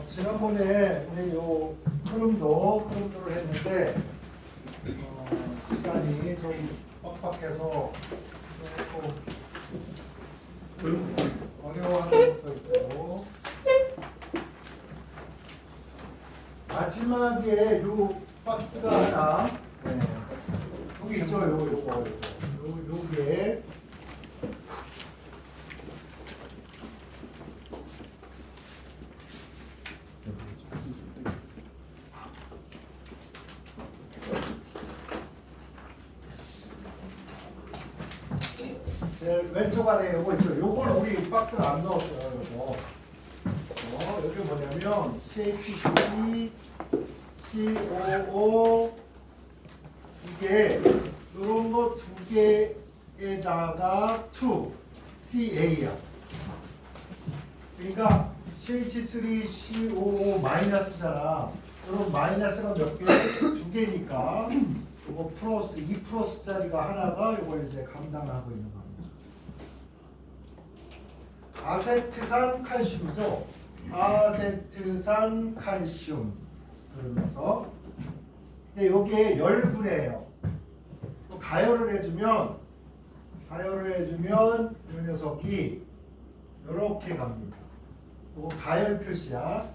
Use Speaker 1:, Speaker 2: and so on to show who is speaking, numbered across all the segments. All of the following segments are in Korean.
Speaker 1: 지난번에 우리 요 흐름도를 했는데 시간이 좀 빡빡해서 조금 어려워하는 것도 있고 마지막에 요 박스가 하나 여기 있죠. 요게 제 왼쪽 아래 요거 있죠. 요걸 우리 박스를 안 넣었어요. 요거. 여기 뭐냐면 CH3, COO 이게 요런 거 두 개에다가 2, CA야. 그러니까 CH3, COO 마이너스잖아. 그럼 마이너스가 몇 개? 두 개니까 요거 플러스 2 플러스짜리가 하나가 요걸 이제 감당하고 있는 겁니다. 아세트산 칼슘이죠. 아세트산 칼슘 그러면서 근데 여기에 열분해요. 또 가열을 해주면 이 녀석이 이렇게 갑니다. 이거 가열 표시야.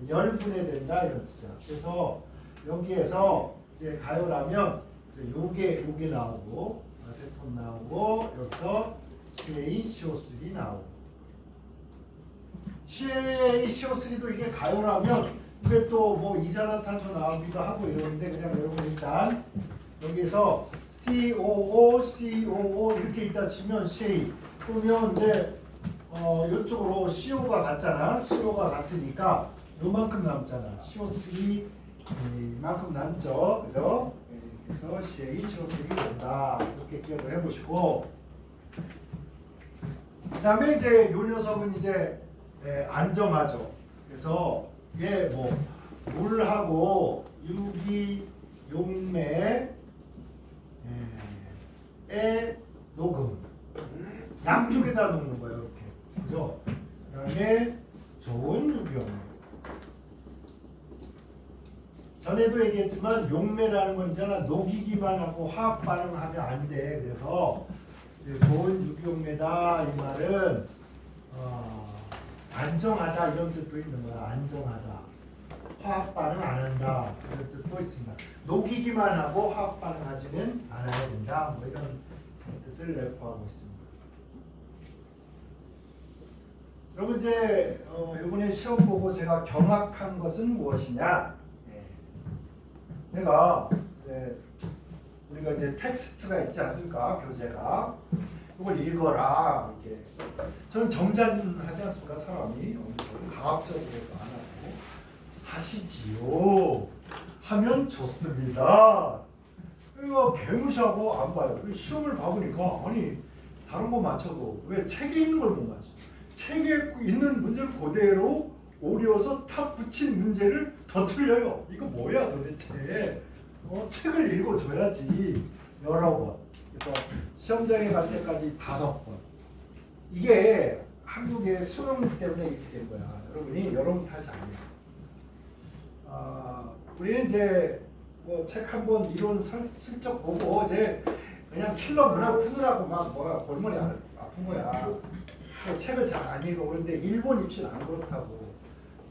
Speaker 1: 열분해 된다 이런 뜻이야. 그래서 여기에서 이제 가열하면 이제 요게 나오고 아세톤 나오고 여기서 CaCO3 나오고. CaCO3도 이게 가열하면 이게 또 뭐 이산화탄소 나오기도 하고 이러는데 그냥 여러분 일단 여기서 COO 이렇게 있다 치면 CA 그러면 이제 이쪽으로 CO가 갔잖아. CO가 갔으니까 요만큼 남잖아. CO3 이만큼 남죠. 그죠? 그래서 CaCO3가 온다. 이렇게 기억을 해보시고 그 다음에 이제 요 녀석은 이제 안정하죠. 그래서 얘 뭐 물하고 유기용매에 녹음 양쪽에다 놓는 거예요. 이렇게 그죠? 그다음에 좋은 유기용매. 전에도 얘기했지만 용매라는 건 있잖아. 녹이기만 하고 화학 반응하면 안 돼. 그래서 이제 좋은 유기용매다 이 말은 안정하다 이런 뜻도 있는 거야. 안정하다. 화학 반응 안 한다. 이런 뜻도 있습니다. 녹이기만 하고 화학 반응하지는 않아야 된다. 뭐 이런 뜻을 내포하고 있습니다. 여러분 이제 이번에 시험 보고 제가 경악한 것은 무엇이냐? 내가 우리가 이제 텍스트가 있지 않습니까? 교재가 이걸 읽어라. 이게 저는 정잔하지 않습니까? 사람이 강압적으로 안 하고 하시지요. 하면 좋습니다. 이거 개무시하고 안 봐요. 시험을 봐보니까 아니 다른 거 맞춰도 왜 책에 있는 걸 못 맞춰? 책에 있는 문제를 그대로 오려서 탁 붙인 문제를 더 틀려요. 이거 뭐야 도대체? 책을 읽어줘야지 여러 번. 그래서 시험장에 갈 때까지 5번. 이게 한국의 수능 때문에 이렇게 된 거야. 여러분 탓이 아니야. 우리는 이제 뭐 책 한 번 이론 슬쩍 보고 이제 그냥 킬러 문항 푸느라고 막 뭐가 골머리 아픈 거야. 책을 잘 안 읽어. 그런데 일본 입시는 안 그렇다고.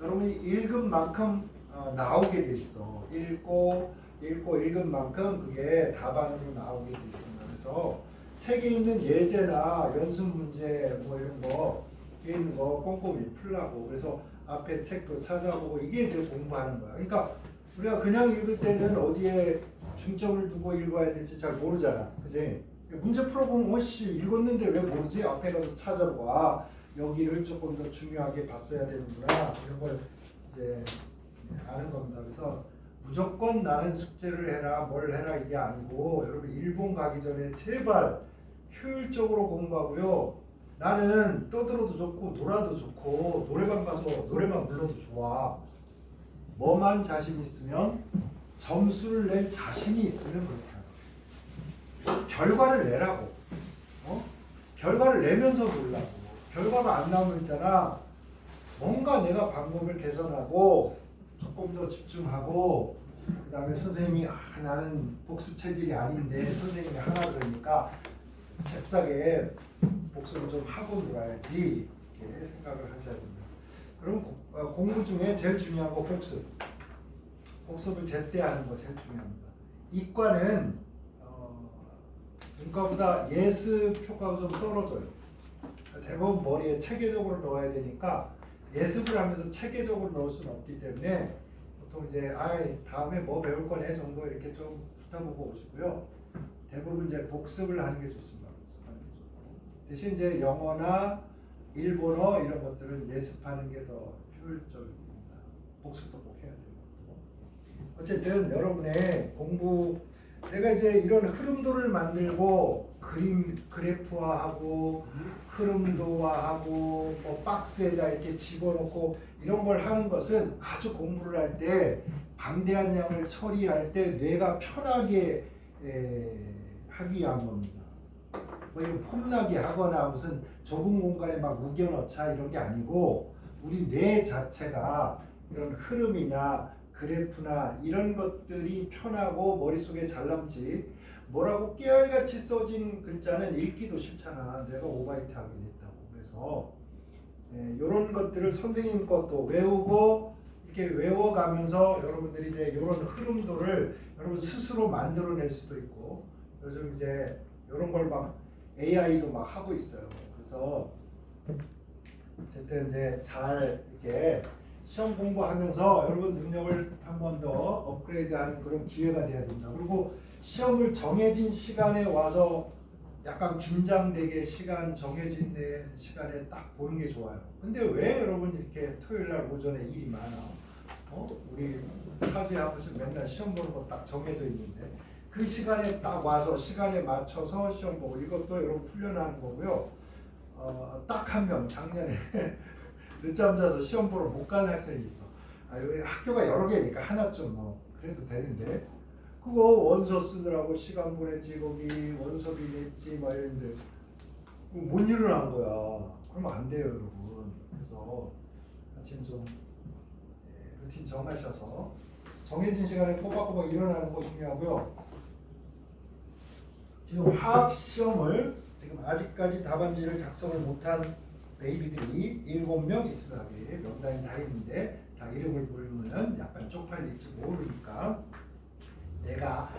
Speaker 1: 여러분이 읽은 만큼 나오게 돼 있어. 읽은 만큼 그게 답안으로 나오게 돼 있습니다. 그래서 책에 있는 예제나 연습 문제 뭐 이런 거 뒤에 있는 거 꼼꼼히 풀라고. 그래서 앞에 책도 찾아보고 이게 이제 공부하는 거야. 그러니까 우리가 그냥 읽을 때는 어디에 중점을 두고 읽어야 될지 잘 모르잖아. 그지? 문제 풀어보면 어씨 읽었는데 왜 모르지? 앞에 가서 찾아보고 아 여기를 조금 더 중요하게 봤어야 되는구나. 이런 걸 이제 아는 겁니다. 그래서 무조건 나는 숙제를 해라 뭘 해라 이게 아니고 여러분 일본 가기 전에 제발 효율적으로 공부하고요. 나는 떠들어도 좋고 놀아도 좋고 노래방 가서 노래만 불러도 좋아. 뭐만 자신 있으면 점수를 낼 자신이 있으면 그렇게 하고 결과를 내라고. 결과를 내면서 놀라고. 결과가 안 나오면 있잖아. 뭔가 내가 방법을 개선하고 조금 더 집중하고 그 다음에 선생님이 나는 복습 체질이 아닌데 선생님이 하나 그러니까 잽싸게 복습을 좀 하고 놀아야지 이렇게 생각을 하셔야 됩니다. 그럼 공부 중에 제일 중요한 거 복습. 복습을 제때 하는 거 제일 중요합니다. 이과는 문과보다 예습 효과가 좀 떨어져요. 대부분 머리에 체계적으로 넣어야 되니까 예습을 하면서 체계적으로 넣을 수는 없기 때문에 보통 이제 다음에 뭐 배울 거네 정도 이렇게 좀 붙어보고 오시고요. 대부분 이제 복습을 하는 게 좋습니다. 복습하는 게 좋고. 대신 이제 영어나 일본어 이런 것들은 예습하는 게 더 효율적입니다. 복습도 꼭 해야 돼요. 어쨌든 여러분의 공부 내가 이제 이런 흐름도를 만들고 그래프화하고 흐름도화하고 뭐 박스에다 이렇게 집어넣고 이런 걸 하는 것은 아주 공부를 할 때 방대한 양을 처리할 때 뇌가 편하게 하기 위한 겁니다. 뭐 이런 폼나게 하거나 무슨 좁은 공간에 막 우겨넣자 이런 게 아니고 우리 뇌 자체가 이런 흐름이나 그래프나 이런 것들이 편하고 머릿속에 잘 남지 뭐라고 깨알같이 써진 글자는 읽기도 싫잖아. 내가 오바이트 하게 됐다고. 그래서 이런 것들을 선생님 것도 외우고 이렇게 외워가면서 여러분들이 이제 이런 흐름도를 여러분 스스로 만들어낼 수도 있고 요즘 이제 이런 걸 막 AI도 막 하고 있어요. 그래서 어쨌든 이제 잘 이렇게 시험 공부하면서 여러분 능력을 한 번 더 업그레이드하는 그런 기회가 돼야 된다. 그리고 시험을 정해진 시간에 와서 약간 긴장되게 정해진 시간에 딱 보는 게 좋아요. 근데 왜 여러분 이렇게 토요일 날 오전에 일이 많아? 우리 하루에 한 번씩 맨날 시험 보는 거 딱 정해져 있는데 그 시간에 딱 와서 시간에 맞춰서 시험 보고 이것도 여러분 훈련하는 거고요. 딱 한 명 작년에 늦잠 자서 시험 보러 못 가는 학생이 있어. 여기 학교가 여러 개니까 하나쯤 뭐 그래도 되는데 그거 원서 쓰느라고 시간 보냈지 거기 원서비 냈지 막 이랬는데 못 일어난 거야. 그러면 안 돼요 여러분. 그래서 아침 좀 루틴 정하셔서 정해진 시간에 꼬박꼬박 일어나는 거 중요하고요. 지금 화학 시험을 지금 아직까지 답안지를 작성을 못한 베이비들이 7명 있습니다. 명단이 다 있는데 다 이름을 부르면 약간 쪽팔릴지 모르니까 내가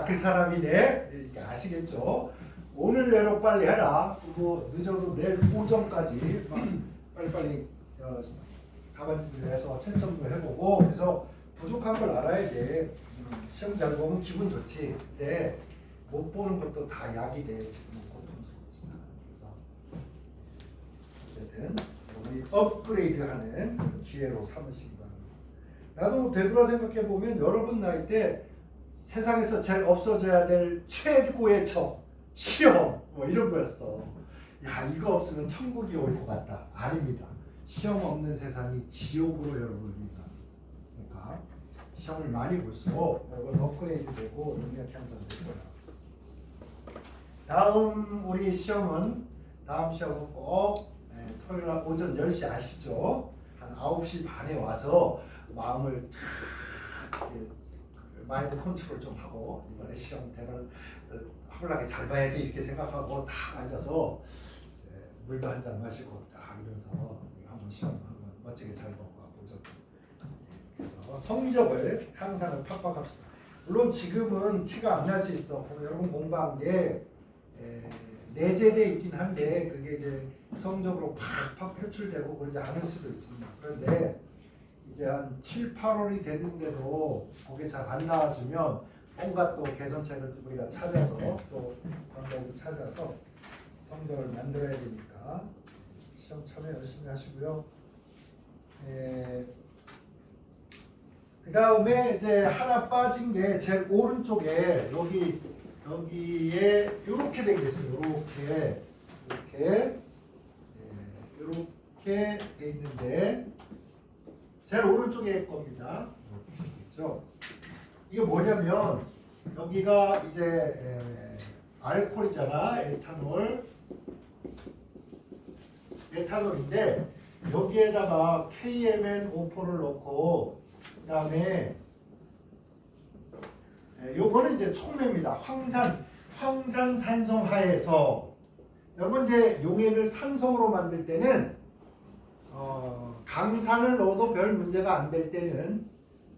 Speaker 1: 그 사람이네 이렇게 아시겠죠? 오늘 내로 빨리 해라. 그리고 늦어도 내일 오전까지 빨리빨리 답안지를 해서 채점도 해보고 그래서 부족한 걸 알아야 돼. 시험 잘 보면 기분 좋지. 근데 못 보는 것도 다 약이 돼. 지금 고통스럽지만. 그래서 어쨌든 우리 업그레이드하는 기회로 삼으시기 바랍니다. 나도 되돌아 생각해 보면 여러분 나이 때 세상에서 제일 없어져야 될 최고의 적 시험 뭐 이런 거였어. 야 이거 없으면 천국이 올 것 같다. 아닙니다. 시험 없는 세상이 지옥으로 여러분입니다. 그러니까 시험을 많이 볼수록 여러분 업그레이드 되고 능력 향상될 거야. 다음 시험은 꼭 토요일 날 오전 10시 아시죠? 한 9시 반에 와서 마음을 마인드 컨트롤 좀 하고 이번에 시험 대박을 허물나게 잘 봐야지 이렇게 생각하고 딱 앉아서 물도 한 잔 마시고 딱 이러면서 한번 시험 한번 멋지게 잘 보고 보죠. 그래서 성적을 향상을 팍팍 합시다. 물론 지금은 티가 안 날 수 있어. 여러분 공부한 게 내재돼 있긴 한데 그게 이제 성적으로 팍팍 표출되고 그러지 않을 수도 있습니다. 그런데 이제 한 7, 8월이 됐는데도 그게 잘 안 나와주면 뭔가 또 개선책을 우리가 찾아서 또 방법을 찾아서 성적을 만들어야 되니까 시험 참여 열심히 하시고요. 그 다음에 이제 하나 빠진 게 제일 오른쪽에 여기에 이렇게 되겠어요. 이렇게 돼 있는데 제일 오른쪽에 겁니다. 그렇죠? 이게 뭐냐면 여기가 이제 알코올이잖아. 에탄올인데 여기에다가 KMnO4를 넣고 그 다음에 요거는 이제 촉매입니다. 황산산성하에서 여러분 이제 용액을 산성으로 만들 때는 강산을 넣어도 별 문제가 안 될 때는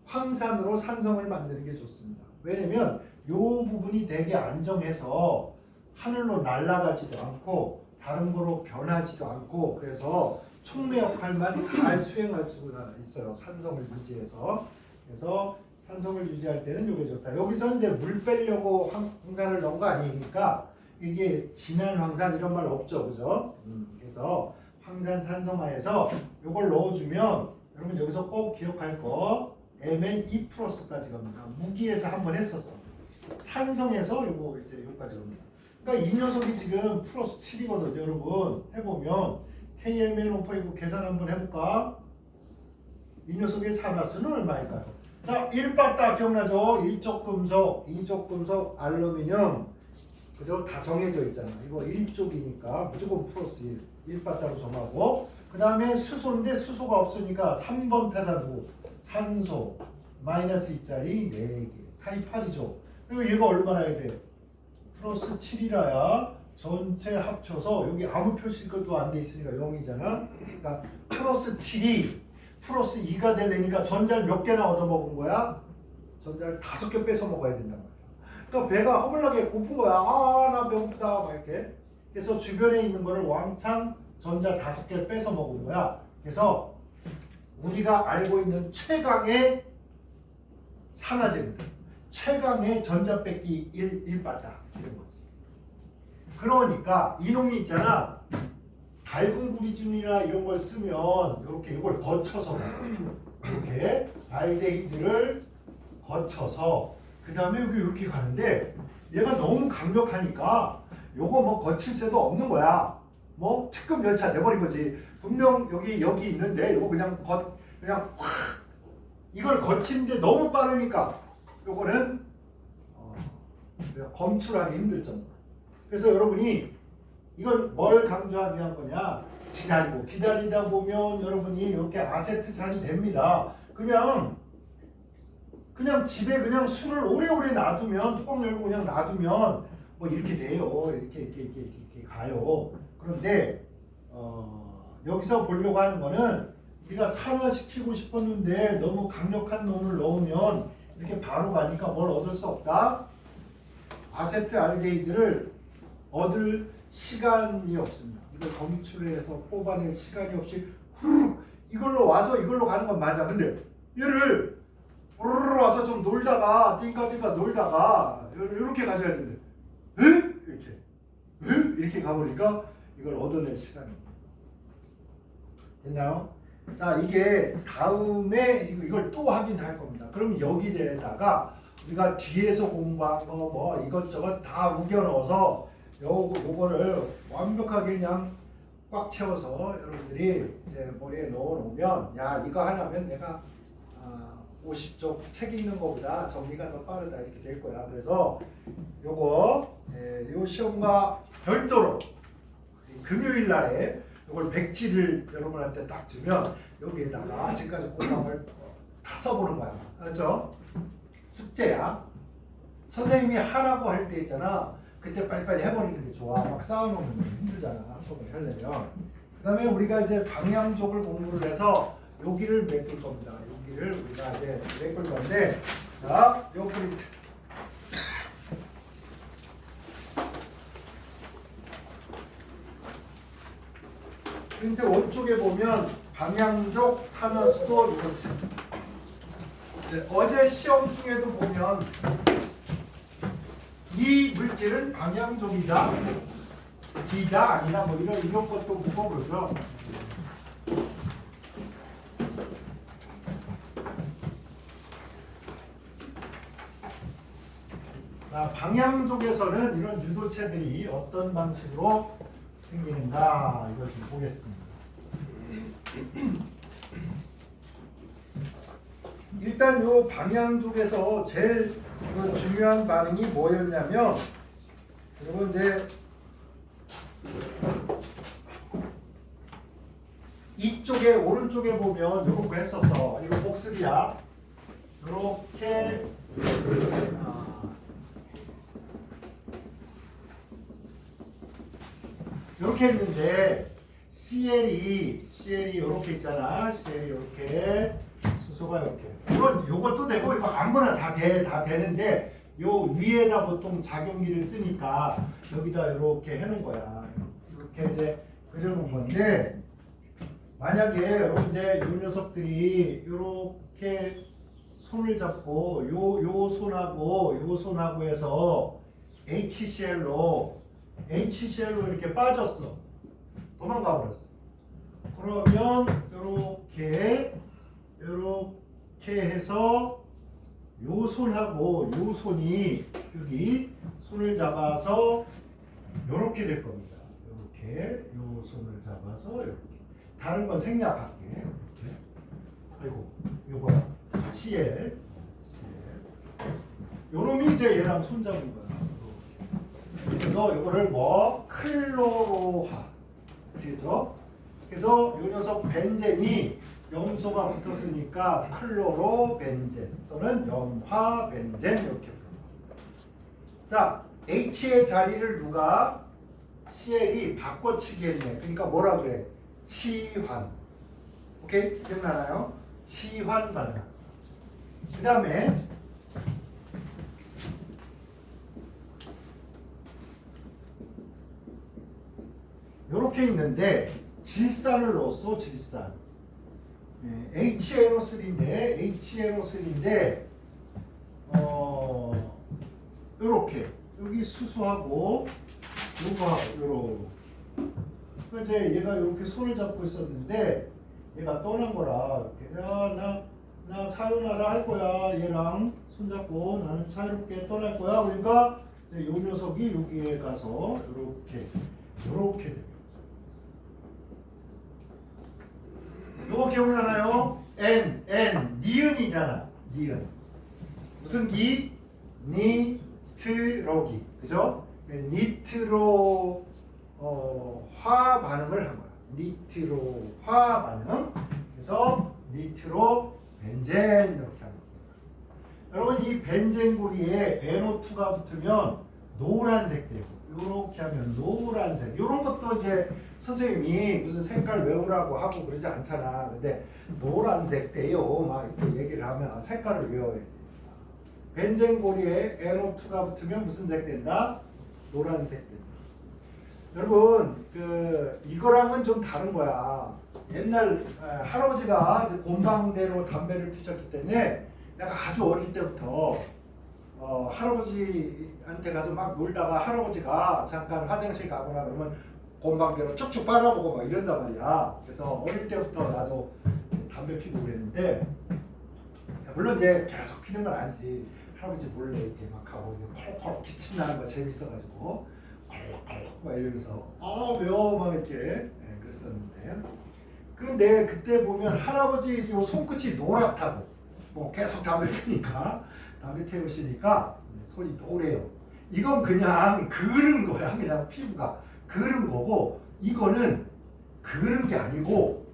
Speaker 1: 황산으로 산성을 만드는 게 좋습니다. 왜냐면 요 부분이 되게 안정해서 하늘로 날아가지도 않고 다른 거로 변하지도 않고 그래서 촉매 역할만 잘 수행할 수가 있어요. 산성을 유지해서. 그래서 산성을 유지할 때는 이게 좋다. 여기서는 이제 물 빼려고 황산을 넣은 거 아니니까 이게 진한 황산 이런 말 없죠. 그죠? 그래서 황산 산성하에서 이걸 넣어주면 여러분 여기서 꼭 기억할 거 Mn2 플러스까지 갑니다. 무기에서 한번 했었어. 산성에서 요거 이제 여기까지 갑니다. 그러니까 이 녀석이 지금 플러스 7이거든요. 여러분 해보면 KMnO4 이거 계산 한번 해볼까? 이 녀석의 산화수는 얼마일까요? 자, 1빠따 기억나죠? 1족 금속, 2족 금속, 알루미늄 그죠? 다 정해져 있잖아. 이거 1족이니까 무조건 플러스 1 1빠따로 정하고 그 다음에 수소인데 수소가 없으니까 3번 타자 누구? 산소 마이너스 2짜리 4개 428이죠. 그리고 얘가 얼마나 해야 돼? 플러스 7이라야 전체 합쳐서 여기 아무 표시 것도 안 돼 있으니까 0이잖아. 그러니까 플러스 7이 플러스 2가 되려니까 전자를 몇 개나 얻어먹은 거야? 전자를 5개 뺏어 먹어야 된단 말이야. 그러니까 배가 허물나게 고픈 거야. 아, 나 배고프다 막 이렇게. 그래서 주변에 있는 거를 왕창 전자 5개를 뺏어 먹은 거야. 그래서 우리가 알고 있는 최강의 산화제입니다. 최강의 전자 뺏기 1빠따 이런 거지. 그러니까 이놈이 있잖아. 밝은 구리준이나 이런 걸 쓰면 이렇게 이걸 거쳐서 이렇게 알데히드를 거쳐서 그 다음에 여기 이렇게 가는데 얘가 너무 강력하니까 요거 뭐 거칠 새도 없는 거야. 뭐 특급 열차 돼버린 거지. 분명 여기 있는데 이거 그냥 확 이걸 거치는데 너무 빠르니까 요거는 검출하기 힘들 정도. 그래서 여러분이 이걸 뭘 강조하기 위한 거냐? 기다리다 보면 여러분이 이렇게 아세트산이 됩니다. 그냥 집에 그냥 술을 오래오래 놔두면 뚜껑 열고 그냥 놔두면 뭐 이렇게 돼요. 이렇게 가요. 그런데 여기서 보려고 하는 거는 우리가 산화시키고 싶었는데 너무 강력한 놈을 넣으면 이렇게 바로 가니까 뭘 얻을 수 없다. 아세트알데히드를 얻을 시간이 없습니다. 이걸 검출해서 뽑아낼 시간이 없이 후루룩 이걸로 와서 이걸로 가는 건 맞아. 근데 얘를 후루룩 와서 좀 놀다가 띵까띵까 놀다가 이렇게 가져야 되는데 이렇게 가버리니까 이걸 얻어낼 시간이 없다. 됐나요? 자, 이게 다음에 이걸 또 확인할 겁니다. 그럼 여기에다가 우리가 뒤에서 공부한 거 뭐 이것저것 다 우겨 넣어서 요거를 완벽하게 그냥 꽉 채워서 여러분들이 이제 머리에 넣어 놓으면 야 이거 하나면 내가 50쪽 책 읽는 것보다 정리가 더 빠르다 이렇게 될 거야. 그래서 요거 요 시험과 별도로 금요일 날에 요걸 백지를 여러분한테 딱 주면 여기에다가 지금까지 공부를 다 써보는 거야. 알았죠? 숙제야. 선생님이 하라고 할 때 있잖아. 그때 빨리빨리 해버리는 게 좋아. 막 쌓아놓는 거 힘들잖아. 한꺼번에 하려면. 그 다음에 우리가 이제 방향족을 공부를 해서 여기를 메꿀 겁니다. 여기를 우리가 이제 메꿀 건데, 자, 요 프린트. 근데 오른쪽에 보면 방향족 탄화수소 유도체. 네, 어제 시험 중에도 보면 이 물질은 방향족이다, D다, 아니다, 뭐 이런 것도 물어보죠. 방향족에서는 이런 유도체들이 어떤 방식으로 생기는가 이걸 좀 보겠습니다. 일단 요 방향족에서 제일 중요한 반응이 뭐였냐면, 그리고 이제 이쪽에 오른쪽에 보면 요거 했었어. 이거 복습이야. 요렇게 이렇게 했는데 CL이 이렇게 있잖아. CL이 이렇게, 수소가 이렇게. 요것도 되고 이거 아무거나 다 되는데 요 위에다 보통 작용기를 쓰니까 여기다 이렇게 해놓은 거야. 이렇게 이제 그려놓은 건데, 만약에 여러분 이제 요 녀석들이 이렇게 손을 잡고 요 손하고 해서 HCl로 이렇게 빠졌어. 도망가 버렸어. 그러면 요렇게 해서 요 손하고 요 손이 여기 손을 잡아서 요렇게 될 겁니다. 요렇게 요 손을 잡아서 요렇게. 다른 건 생략할게. 이렇게. 아이고, 요거야. CL. 요놈이 이제 얘랑 손잡은 거야. 그래서 요거를 뭐 클로로화. 아시겠죠? 그래서 요 녀석 벤젠이 염소가 붙었으니까 클로로벤젠 또는 염화벤젠 이렇게 부릅니다. 자, H의 자리를 누가 CL이 바꿔치기 했네. 그러니까 뭐라 그래? 치환. 오케이? 기억나나요? 치환 반응. 그 다음에 요렇게 있는데 질산을 넣었어. 질산. HNO3인데 요렇게 여기 수소하고 요거하고 요렇게. 그러니까 이제 얘가 이렇게 손을 잡고 있었는데 얘가 떠난 거라. 이렇게 나 사요나라 할 거야. 얘랑 손잡고 나는 자유롭게 떠날 거야. 그러니까 이제 요 녀석이 여기에 가서 요렇게 됩니다. 요거 기억나나요? 니은이잖아. 니은. 무슨 기? 니트로기. 그죠? 니트로 화 반응을 한 거야. 니트로 화 반응. 그래서 니트로 벤젠 이렇게 하는 겁니다. 여러분 이 벤젠 고리에 NO2가 붙으면 노란색 되고, 이렇게 하면 노란색. 이런 것도 이제 선생님이 무슨 색깔 외우라고 하고 그러지 않잖아. 근데 노란색 돼요. 막 이렇게 얘기를 하면 색깔을 외워야 돼. 벤젠 고리에 NO2가 붙으면 무슨 색 된다? 노란색 된다. 여러분 이거랑은 좀 다른 거야. 옛날 할아버지가 곰방대로 담배를 피셨기 때문에 내가 아주 어릴 때부터 할아버지한테 가서 막 놀다가 할아버지가 잠깐 화장실 가거나 그러면 곰방대로 쭉쭉 빨아보고 막 이런단 말이야. 그래서 어릴 때부터 나도 담배 피고 그랬는데, 물론 이제 계속 피는 건 아니지. 할아버지 몰래 이렇게 막 하고 콜콜 기침 나는 거 재밌어가지고 콜콜 막 이러면서 매워 막 이렇게 그랬었는데, 근데 그때 보면 할아버지 요 손끝이 노랗다고. 뭐 계속 담배 피니까 담배 태우시니까 손이 노래요. 이건 그냥 그은 거야. 그냥 피부가 그은 거고, 이거는 그은 게 아니고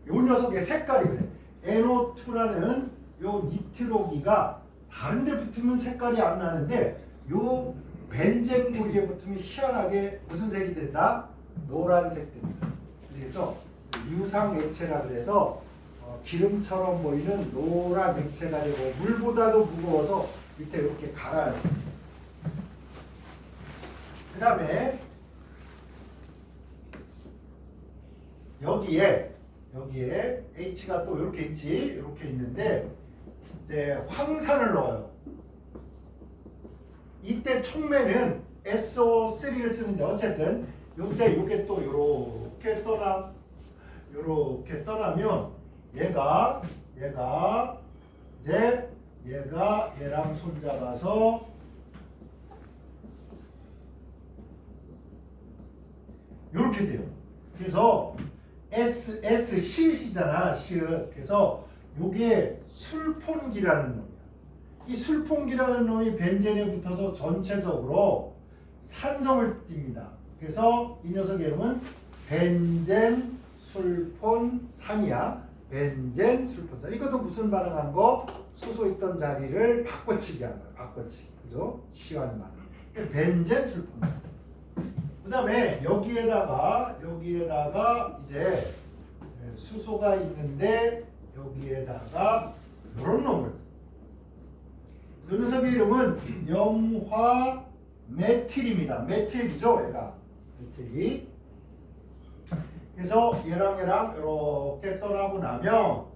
Speaker 1: 요 녀석의 색깔이 그래. NO2라는 요 니트로기가 다른 데 붙으면 색깔이 안 나는데 요 벤젠 고리에 붙으면 희한하게 무슨 색이 된다? 노란색 됩니다. 아시겠죠? 유상 액체라 그래서 기름처럼 보이는 노란 액체가 되고, 물보다도 무거워서 밑에 이렇게 갈아요. 그 다음에 여기에 H가 또 이렇게 있지. 이렇게 있는데 이제 황산을 넣어요. 이때 촉매는 SO3를 쓰는데 어쨌든 요게 또 요렇게 떠나면 얘가 이제 얘랑 손잡아서 요렇게 돼요. 그래서 시읒이잖아, 시읒. 그래서 요게 술폰기라는 놈이야. 이 술폰기라는 놈이 벤젠에 붙어서 전체적으로 산성을 띱니다. 그래서 이 녀석의 이름은 벤젠 술폰산이야. 벤젠 술폰산. 이것도 무슨 반응한 거? 수소 있던 자리를 바꿔치기 한 거야. 바꿔치기. 그죠? 시환 반응. 벤젠 술폰산. 그 다음에 여기에다가 이제 수소가 있는데 여기에다가 이런 놈을 이 녀석의 이름은 염화 메틸입니다. 메틸이죠, 얘가. 메틸이. 그래서 얘랑 이렇게 떠나고 나면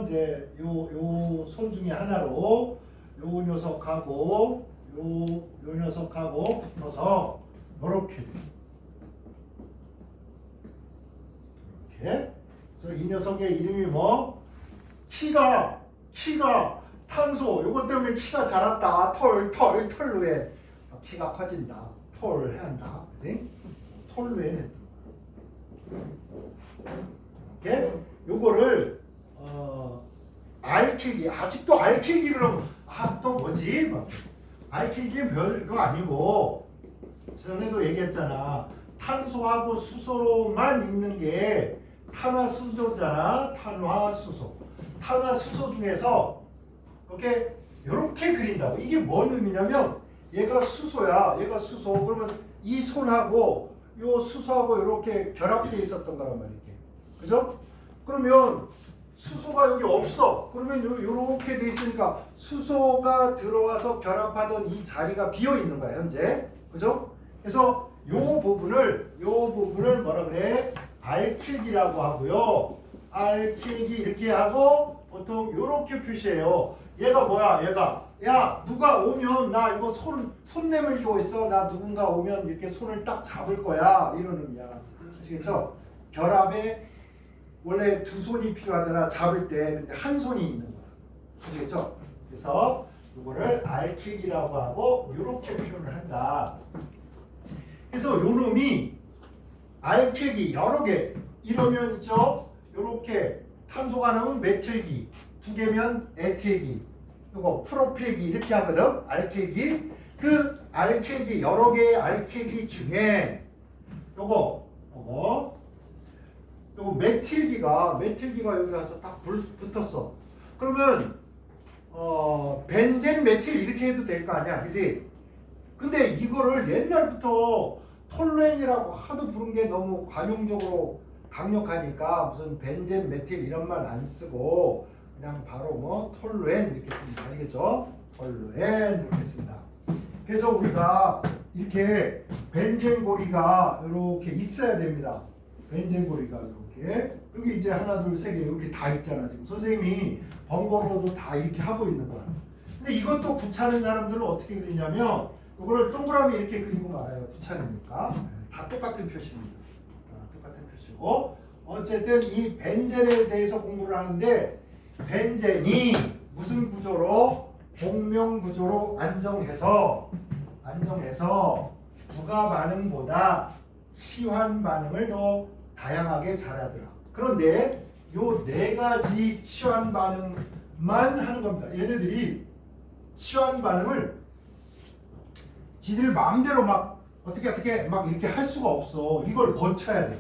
Speaker 1: 이제 요 손 중에 하나로 요 녀석하고 요 녀석하고 붙어서 이렇게. 그래서 이 녀석의 이름이 뭐? 키가 탄소. 요것 때문에 키가 자랐다. 털루에 키가 커진다. 털 해야 한다. 그지? 털루에 이렇게 요거를 알킬기. 아직도 알킬기 그러면 또 뭐지? 알킬기는 별거 아니고 전에도 얘기했잖아. 탄소하고 수소로만 있는 게 탄화수소잖아. 탄화수소 중에서 이렇게 그린다고. 이게 뭔 의미냐면 얘가 수소야. 얘가 수소. 그러면 이 손하고 요 수소하고 이렇게 결합되어 있었던 거란 말이야. 그죠? 그러면 수소가 여기 없어. 그러면 요렇게 돼 있으니까 수소가 들어와서 결합하던 이 자리가 비어 있는 거야, 현재. 그죠? 그래서 요 부분을 뭐라 그래? 알킬기라고 하고요. 알킬기 이렇게 하고 보통 요렇게 표시해요. 얘가 뭐야? 야, 누가 오면 나 이거 손 내밀고 있어. 나 누군가 오면 이렇게 손을 딱 잡을 거야. 이런 의미야. 아시겠죠? 결합에 원래 두 손이 필요하잖아. 잡을 때. 근데 한 손이 있는 거야. 아시겠죠? 그래서 이거를 알킬기라고 하고 이렇게 표현을 한다. 그래서 요 놈이 알킬기 여러 개 이러면 있죠. 요렇게 탄소가 나오면 메틸기, 두 개면 에틸기, 요거 프로필기 이렇게 하거든. 알킬기. 그 알킬기 여러 개의 알킬기 중에 요거 메틸기가 여기 가서 딱 붙었어. 그러면 벤젠 메틸 이렇게 해도 될 거 아니야, 그지? 근데 이거를 옛날부터 톨루엔이라고 하도 부른 게 너무 관용적으로 강력하니까 무슨 벤젠 메틸 이런 말 안 쓰고 그냥 바로 뭐 톨루엔 이렇게 씁니다. 아시겠죠? 톨루엔 이렇게 쓴다. 그래서 우리가 이렇게 벤젠고리가 이렇게 있어야 됩니다. 벤젠고리가 이렇게 여기 이제 하나 둘 세 개 이렇게 다 있잖아. 지금 선생님이 번거로워도 다 이렇게 하고 있는 거야. 근데 이것도 귀찮은 사람들은 어떻게 그리냐면 이거를 동그라미 이렇게 그리고 말아요. 귀찮으니까. 다 똑같은 표시입니다. 똑같은 표시고 어쨌든 이 벤젠에 대해서 공부를 하는데 벤젠이 무슨 구조로 공명 구조로 안정해서 부가 반응보다 치환 반응을 더 다양하게 잘하더라. 그런데 요 네 가지 치환 반응만 하는 겁니다. 얘네들이 치환 반응을 지들 마음대로 막 어떻게 막 이렇게 할 수가 없어. 이걸 거쳐야 돼.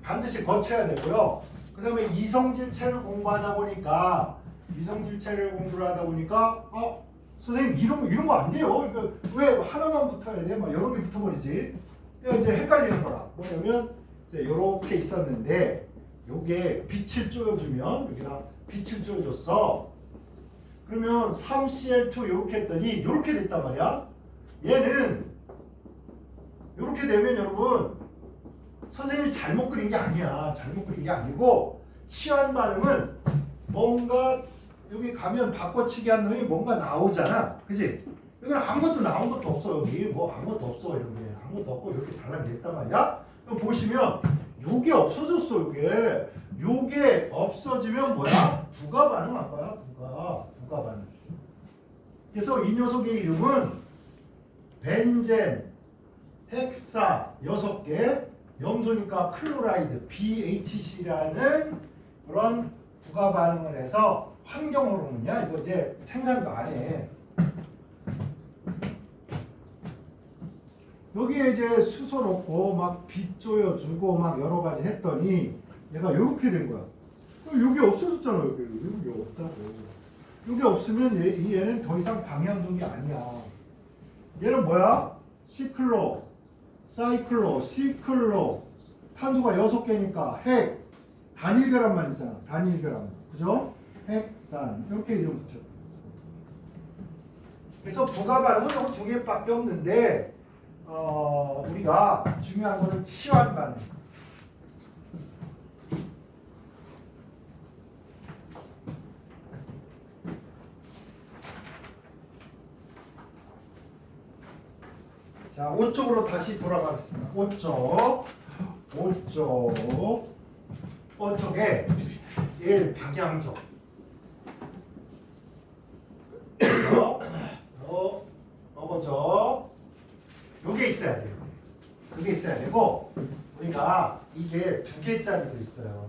Speaker 1: 반드시 거쳐야 되고요. 그 다음에 이성질체를 공부하다 보니까 선생님 이런 거 안 돼요. 이거 왜 하나만 붙어야 돼? 막 여러 개 붙어버리지. 이제 헷갈리는 거라. 뭐냐면 이제 이렇게 있었는데 요게 빛을 쪼여주면 여기다 빛을 쪼여줬어. 그러면 3Cl2 이렇게 했더니 이렇게 됐단 말이야. 얘는 이렇게 되면 여러분 선생님이 잘못 그린 게 아니야. 잘못 그린 게 아니고 치환 반응은 뭔가 여기 가면 바꿔치기 한 놈이 뭔가 나오잖아. 그치? 여기는 아무것도 나온 것도 없어. 여기 뭐 아무것도 없어. 이런 게 아무것도 없고 이렇게 달라냈단 말이야. 그럼 보시면 요게 없어졌어. 요게 없어지면 뭐야? 부가 반응한 거야. 부가 반응. 그래서 이 녀석의 이름은 벤젠, 헥사 6개, 염소니까 클로라이드 BHC라는 그런 부가 반응을 해서 환경 호르몬이야. 이거 이제 생산도 안 해. 여기에 이제 수소 넣고 막 빛 조여주고 막 여러 가지 했더니 얘가 이렇게 된 거야. 여기 없어졌잖아. 여기 없다고. 여기 없으면 얘는 더 이상 방향종이 아니야. 얘는 뭐야? 시클로, 사이클로, 시클로. 탄소가 6개니까 핵, 단일결합만 있잖아. 단일결합. 그죠? 핵산. 이렇게 이름 붙였다. 그래서 부가 반응은 요 2개밖에 없는데 우리가 중요한 거는 치환 반응. 자, 5쪽으로 다시 돌아가겠습니다. 5쪽. 5쪽에 1. 방향적. 어거죠. 요게 있어야 돼요. 그게 있어야 되고 우리가 이게 2개짜리도 있어요.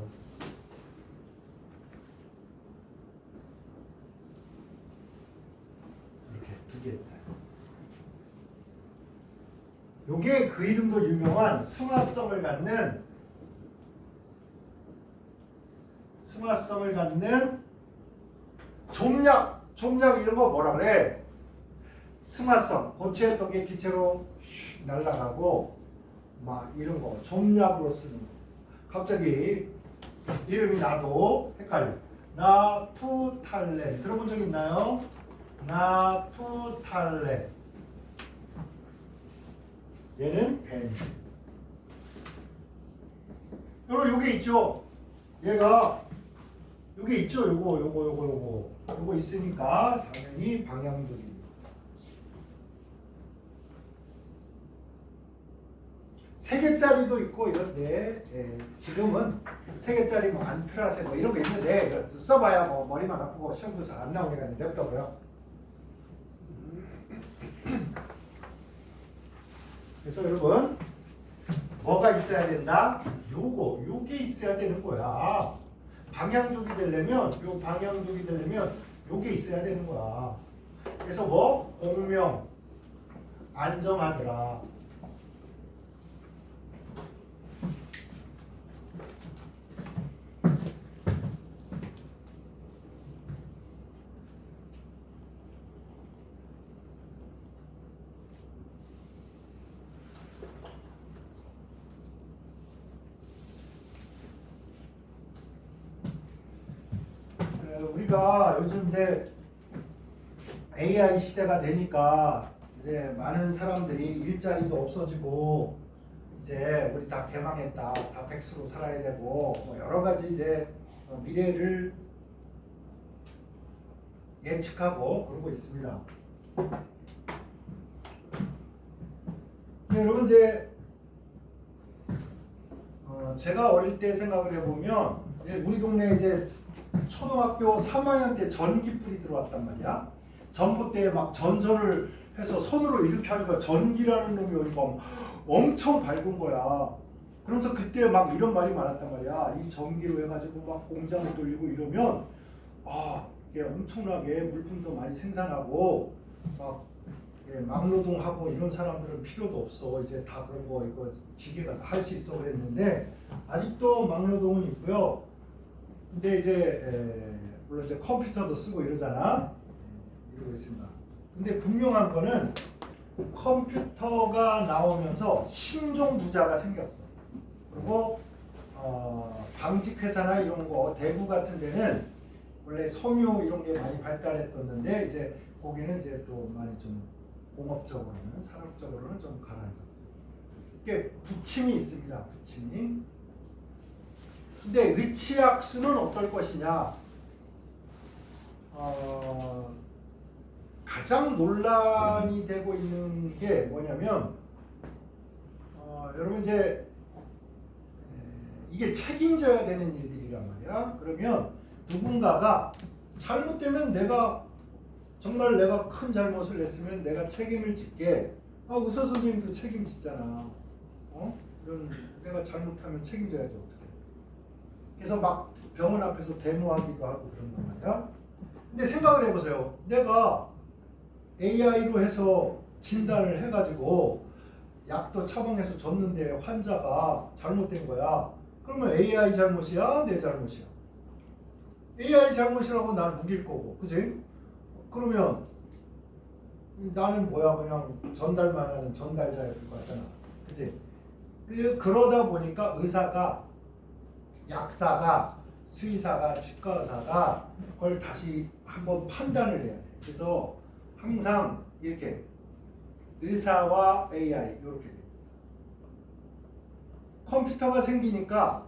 Speaker 1: 이렇게 2개짜리. 요게 그 이름도 유명한 승화성을 갖는 좀약 이런 거 뭐라 그래? 승화성, 고체했던 게 기체로 날아가고 막 이런 거 좀약으로 쓰는 거. 갑자기 이름이 나도 헷갈려. 나프탈렌 들어본 적 있나요? 나프탈렌. 얘는 벤진. 여러분 요게 있죠? 얘가 요게 있죠? 요거 있으니까 당연히 방향적입니다. 세 개짜리도 있고 이런데 지금은 세 개짜리 뭐 안트라세 뭐 이런 거 있는데 써봐야 뭐 머리만 아프고 시험도 잘 안 나오니까 냅둬버려. 그래서 여러분 뭐가 있어야 된다? 요게 있어야 되는 거야. 방향족이 되려면 요게 있어야 되는 거야. 그래서 뭐 공명 안정하더라. 우리가 요즘 이제 AI 시대가 되니까 이제 많은 사람들이 일자리도 없어지고 이제 우리 다 개망했다, 다 백수로 살아야 되고 뭐 여러 가지 이제 미래를 예측하고 그러고 있습니다. 네, 여러분 이제 제가 어릴 때 생각을 해보면 우리 동네에 이제 초등학교 3학년 때 전기불이 들어왔단 말이야. 전봇대에 막 전선을 해서 손으로 이렇게 하니까 전기라는 놈이 오니까 엄청 밝은 거야. 그러면서 그때 막 이런 말이 많았단 말이야. 이 전기로 해가지고 막 공장을 돌리고 이러면 이게 엄청나게 물품도 많이 생산하고 막 막노동하고 이런 사람들은 필요도 없어. 이제 다 그런 거 이거 기계가 할 수 있어 그랬는데 아직도 막노동은 있고요. 근데 이제 물론 이제 컴퓨터도 쓰고 이러잖아. 이러고 있습니다. 근데 분명한 거는 컴퓨터가 나오면서 신종 부자가 생겼어. 그리고 방직 회사나 이런 거 대구 같은 데는 원래 섬유 이런 게 많이 발달했었는데 이제 거기는 이제 또 많이 좀 공업적으로는 산업적으로는 좀 가라앉았고. 이렇게 붙임이 있습니다. 붙임이. 근데 의치약수는 어떨 것이냐? 가장 논란이 되고 있는 게 뭐냐면 여러분 이제 이게 책임져야 되는 일들이란 말이야. 그러면 누군가가 잘못되면 정말 내가 큰 잘못을 했으면 내가 책임을 짓게. 의사 선생님도 책임지잖아. 이런 내가 잘못하면 책임져야죠. 어떻게? 그래서 막 병원 앞에서 데모하기도 하고 그런단 말이야. 근데 생각을 해보세요. 내가 AI로 해서 진단을 해가지고 약도 처방해서 줬는데 환자가 잘못된 거야. 그러면 AI 잘못이야? 내 잘못이야? AI 잘못이라고 난 우길 거고, 그치? 그러면 나는 뭐야? 그냥 전달만 하는 전달자일 것 같잖아. 그치? 그러다 보니까 의사가, 약사가, 수의사가, 치과의사가 그걸 다시 한번 판단을 해야 돼. 그래서 항상 이렇게 의사와 AI 이렇게 돼. 컴퓨터가 생기니까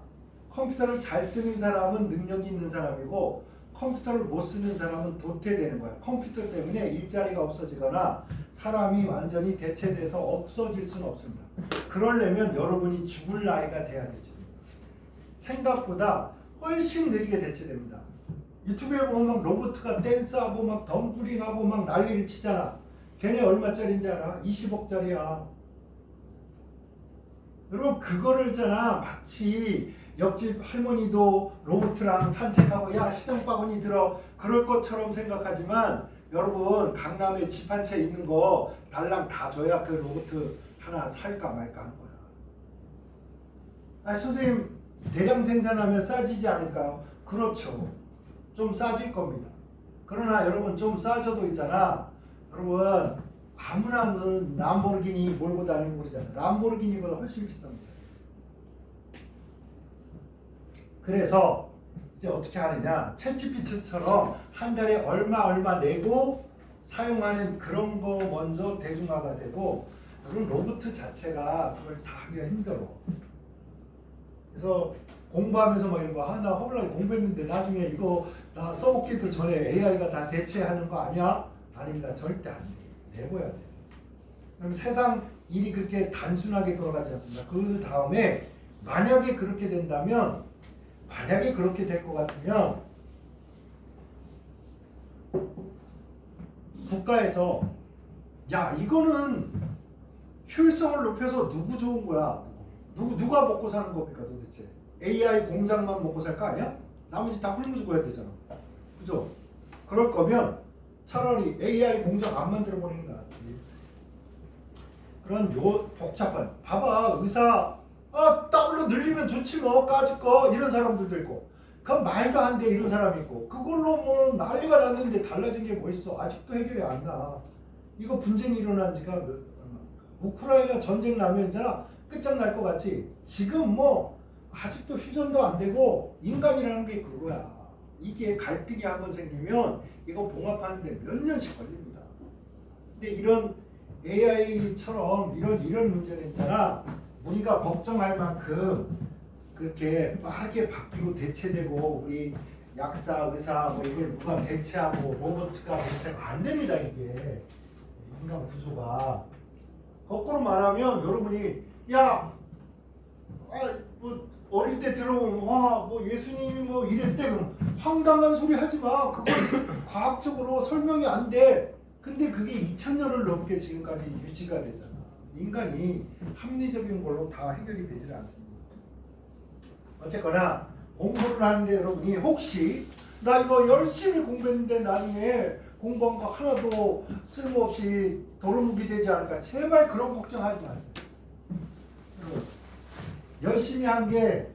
Speaker 1: 컴퓨터를 잘 쓰는 사람은 능력이 있는 사람이고 컴퓨터를 못 쓰는 사람은 도태되는 거야. 컴퓨터 때문에 일자리가 없어지거나 사람이 완전히 대체돼서 없어질 수는 없습니다. 그러려면 여러분이 죽을 나이가 돼야 되지. 생각보다 훨씬 느리게 대체됩니다. 유튜브에 보면 막 로봇가 댄스하고 막 덤블링하고 막 난리를 치잖아. 걔네 얼마짜리인지 알아? 20억짜리야. 여러분 그거를 있잖아. 마치 옆집 할머니도 로봇랑 산책하고 야 시장 바구니 들어 그럴 것처럼 생각하지만 여러분 강남에 집 한 채 있는 거 달랑 다 줘야 그 로봇 하나 살까 말까 한 거야. 선생님 대량 생산하면 싸지지 않을까요? 그렇죠. 좀 싸질 겁니다. 그러나 여러분 좀 싸져도 있잖아. 여러분 아무나 람보르기니 몰고 다니는 거잖아. 람보르기니보다 훨씬 비쌉니다. 그래서 이제 어떻게 하느냐? 챗GPT처럼 한 달에 얼마 내고 사용하는 그런 거 먼저 대중화가 되고, 여러분 로봇 자체가 그걸 다 하기가 힘들어. 그래서 공부하면서 막 이런 거 나 허블나게 공부했는데 나중에 이거 나 써먹기도 전에 AI가 다 대체하는 거 아니야? 아닙니다. 절대 안 돼. 내고야 돼. 그럼 세상 일이 그렇게 단순하게 돌아가지 않습니다. 그 다음에 만약에 그렇게 된다면, 만약에 그렇게 될 것 같으면 국가에서 야 이거는 효율성을 높여서 누구 좋은 거야? 누가 먹고 사는 겁니까 도대체? AI 공장만 먹고 살 거 아니야? 나머지 다 굶어 죽어야 되잖아. 그죠? 그럴 거면 차라리 AI 공장 안 만들어 버리는 거 낫지. 그런 복잡한 봐봐 의사 더블로 늘리면 좋지 뭐 까짓 거 이런 사람들도 있고 그건 말도 안 돼 이런 사람이 있고 그걸로 뭐 난리가 났는데 달라진 게 뭐 있어. 아직도 해결이 안 나. 이거 분쟁이 일어난 지가 우크라이나 전쟁 나면 있잖아 끝장날 것 같지. 지금 뭐 아직도 휴전도 안 되고 인간이라는 게 그거야. 이게 갈등이 한번 생기면 이거 봉합하는데 몇 년씩 걸립니다. 근데 이런 AI처럼 이런 문제는 있잖아. 우리가 걱정할 만큼 그렇게 빠르게 바뀌고 대체되고 우리 약사, 의사 뭐 이걸 누가 대체하고 로봇가 대체가 안 됩니다. 이게 인간 구조가. 거꾸로 말하면 여러분이 뭐 어릴 때 들어보면 뭐 예수님이 뭐 이랬대 그럼 황당한 소리 하지 마. 그건 과학적으로 설명이 안 돼. 근데 그게 2000년을 넘게 지금까지 유지가 되잖아. 인간이 합리적인 걸로 다 해결이 되지는 않습니다. 어쨌거나 공부를 하는데 여러분이 혹시 나 이거 열심히 공부했는데 나중에 공부한 거 하나도 쓸모없이 도루묵이 되지 않을까? 제발 그런 걱정하지 마세요. 열심히 한 게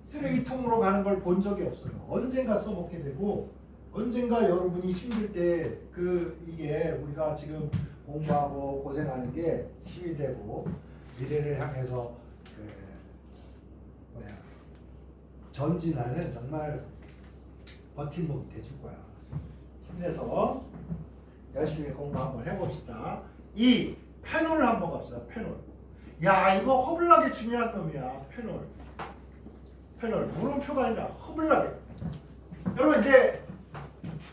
Speaker 1: 쓰레기통으로 가는 걸 본 적이 없어요. 언젠가 써먹게 되고 언젠가 여러분이 힘들 때 이게 우리가 지금 공부하고 고생하는 게 힘이 되고 미래를 향해서 전진하는 정말 버팀목이 돼줄 거야. 힘내서 열심히 공부 한번 해봅시다. 이 패널을 한번 갑시다. 패널. 야, 이거 허블나게 중요한 놈이야. 페놀. 물음표가 아니라 허블나게. 여러분 이제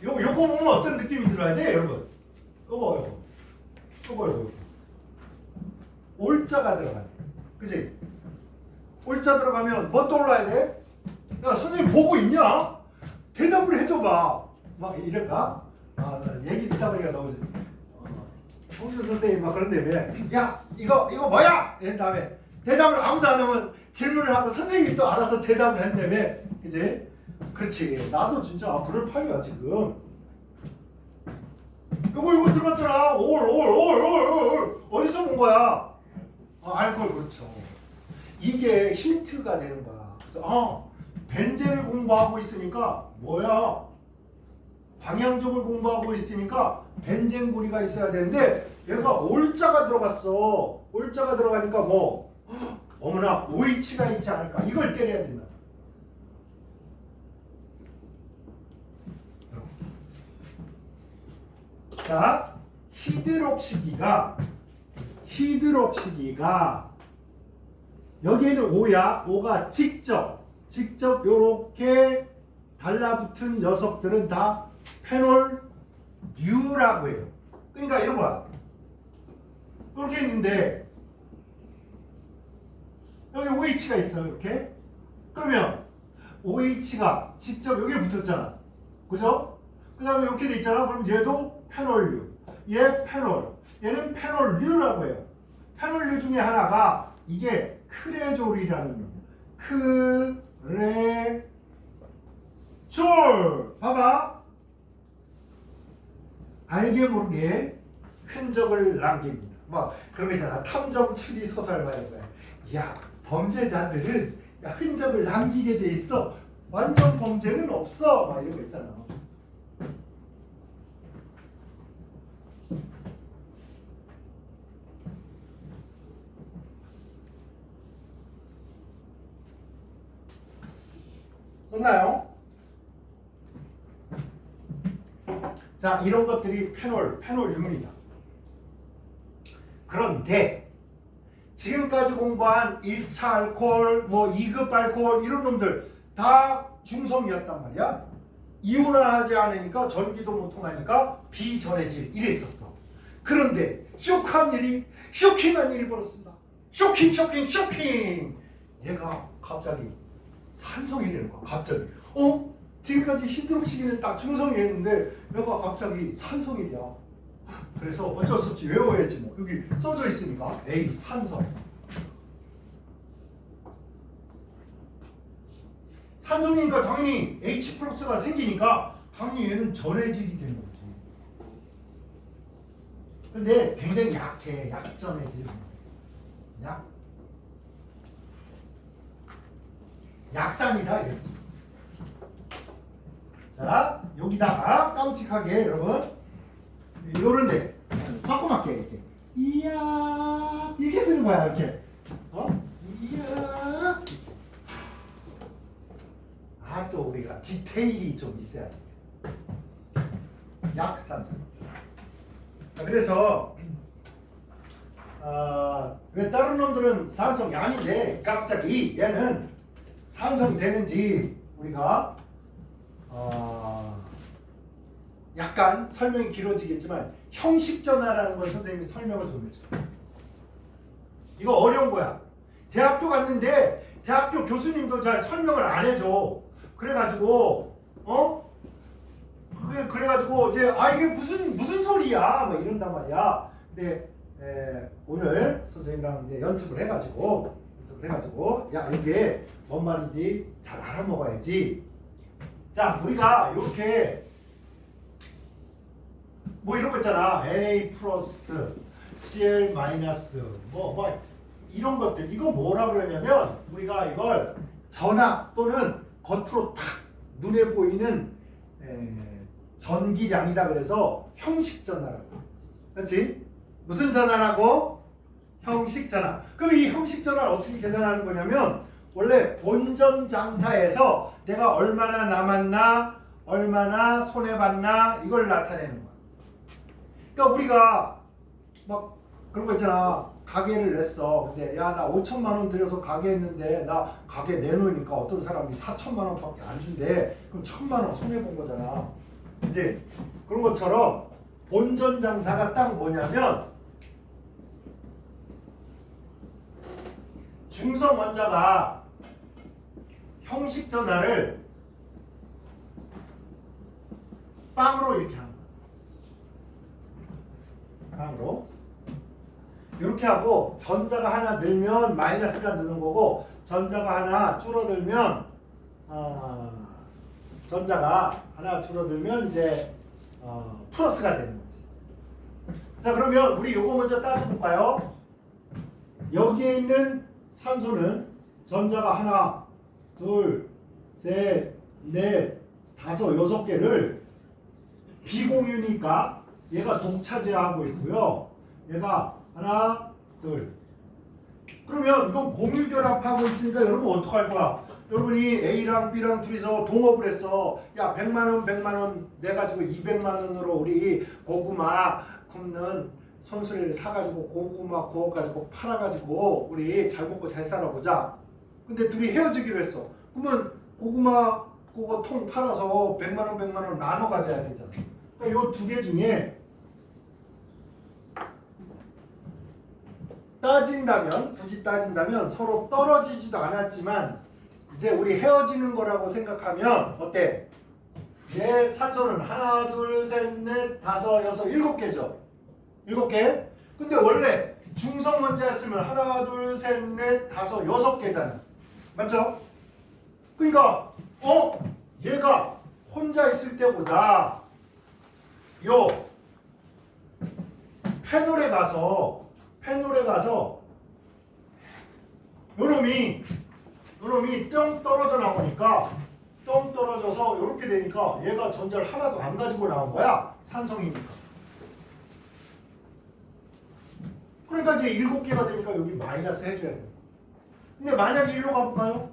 Speaker 1: 요거 보면 어떤 느낌이 들어야 돼, 여러분? 요거. 올자가 들어가네. 그치? 올자 들어가면 뭐 떠올라야 돼? 야, 선생님 보고 있냐? 대답을 해줘봐. 막 이럴까? 나 얘기 듣다 보니까 너무 홍주 선생님 막 그런데 왜? 야, 이거 뭐야? 이런 다음에 대답을 아무도 안 하면 질문을 하고 선생님이 또 알아서 대답을 한다며. 그치? 그렇지. 나도 진짜 그럴 판이야 지금. 이거 들어봤잖아. 올. 어디서 본 거야? 알코올. 그렇죠. 이게 힌트가 되는 거야. 그래서 벤젠을 공부하고 있으니까 뭐야? 방향종을 공부하고 있으니까 벤젠 고리가 있어야 되는데 얘가 올자가 들어갔어. 올자가 들어가니까 뭐 어머나 OH가 있지 않을까? 이걸 때려야 된다. 자, 히드록시기가 여기에는 O야. O가 직접 요렇게 달라붙은 녀석들은 다 페놀류라고 해요. 그러니까 이런 거야. 이렇게 있는데 여기 OH가 있어요. 이렇게. 그러면 OH가 직접 여기에 붙었잖아. 그죠? 그 다음에 이렇게 돼 있잖아. 그럼 얘도 페놀류. 얘 페놀. 얘는 페놀류라고 해요. 페놀류 중에 하나가 이게 크레졸이라는 놈이야. 크레졸. 봐봐. 알게 모르게 흔적을 남깁니다. 뭐 그런 거 있잖아. 탐정 추리 소설 말이야. 야, 범죄자들은 흔적을 남기게 돼 있어. 완전 범죄는 없어. 막 이런 거 있잖아. 썼나요? 자, 이런 것들이 페놀류입니다. 그런데 지금까지 공부한 1차 알코올, 뭐 2급 알코올 이런 놈들 다 중성이었단 말이야. 이온화하지 않으니까 전기도 못 통하니까 비전해질 이랬었어. 그런데 쇼킹한 일이 벌어졌습니다. 쇼킹. 얘가 갑자기 산성이 되는 거야. 갑자기. 지금까지 히드록시기는 딱 중성이었는데 얘가 갑자기 산성이야. 그래서 어쩔 수 없이 외워야지 뭐. 여기 써져 있으니까 A 산성. 산성이니까 당연히 H 플러스가 생기니까 당연히 얘는 전해질이 되는 거지. 근데 굉장히 약해. 약전해질. 약산이다. 이렇게. 자, 여기다가 깜찍하게 여러분 요런데 조그맣게 이렇게 이야 이렇게 쓰는 거야. 이렇게 이야. 또 우리가 디테일이 좀 있어야지. 약산성. 자, 그래서 왜 다른 놈들은 산성이 아닌데 갑자기 얘는 산성이 되는지 우리가 약간 설명이 길어지겠지만 형식전화라는 걸 선생님이 설명을 좀 해줘요. 이거 어려운 거야. 대학교 갔는데 대학교 교수님도 잘 설명을 안 해줘. 그래가지고 그래가지고 이제 이게 무슨 소리야 뭐 이런단 말이야. 근데 오늘 선생님이랑 이제 연습을 해가지고 야 이게 뭔 말인지 잘 알아먹어야지. 자, 우리가 이렇게 뭐 이런 거 있잖아. Na 플러스, Cl 마이너스, 뭐 이런 것들. 이거 뭐라 그러냐면 우리가 이걸 전압 또는 겉으로 탁 눈에 보이는 전기량이다. 그래서 형식전화라고. 그렇지? 무슨 전화라고? 형식전화. 그럼 이 형식전화를 어떻게 계산하는 거냐면 원래 본전 장사에서 내가 얼마나 남았나, 얼마나 손해봤나 이걸 나타내는 거야. 그러니까 우리가 막 그런 거 있잖아. 가게를 냈어. 근데 야, 나 5천만 원 들여서 가게 했는데 나 가게 내놓으니까 어떤 사람이 4천만 원밖에 안 준대. 그럼 1천만 원 손해 본 거잖아. 이제 그런 것처럼 본전 장사가 딱 뭐냐면 중성 원자가 형식 전환을 빵으로 이렇게 하는 거야. 빵으로. 이렇게 하고 전자가 하나 늘면 마이너스가 느는 거고 전자가 하나 줄어들면 전자가 하나 줄어들면 이제 플러스가 되는 거지. 자, 그러면 우리 요거 먼저 따져볼까요? 여기에 있는 산소는 전자가 하나, 둘, 셋, 넷, 다섯, 여섯 개를 비공유니까 얘가 독차지하고 있고요. 얘가 하나, 둘. 그러면 이건 공유 결합하고 있으니까 여러분 어떡할 거야? 여러분이 A랑 B랑 둘이서 동업을 했어. 야, 100만 원, 100만 원 내가지고 200만 원으로 우리 고구마 굽는 손수레를 사가지고 고구마 구워가지고 팔아가지고 우리 잘 먹고 잘 살아보자. 근데 둘이 헤어지기로 했어. 그러면 고구마 그거 통 팔아서 100만 원, 100만 원 나눠 가져야 되잖아. 그러니까 이 두 개 중에 굳이 따진다면 서로 떨어지지도 않았지만 이제 우리 헤어지는 거라고 생각하면 어때? 얘 산소는 하나, 둘, 셋, 넷, 다섯, 여섯, 일곱 개죠. 일곱 개. 근데 원래 중성 원자였으면 하나, 둘, 셋, 넷, 다섯, 여섯 개잖아. 맞죠? 그러니까 얘가 혼자 있을 때보다 요 페놀에 가서 요놈이 뿅 떨어져 나오니까 뿅 떨어져서 이렇게 되니까 얘가 전자를 하나도 안 가지고 나온 거야. 산성이니까. 그러니까 이제 7개가 되니까 여기 마이너스 해줘야 돼. 근데 만약에 일로 가볼까요?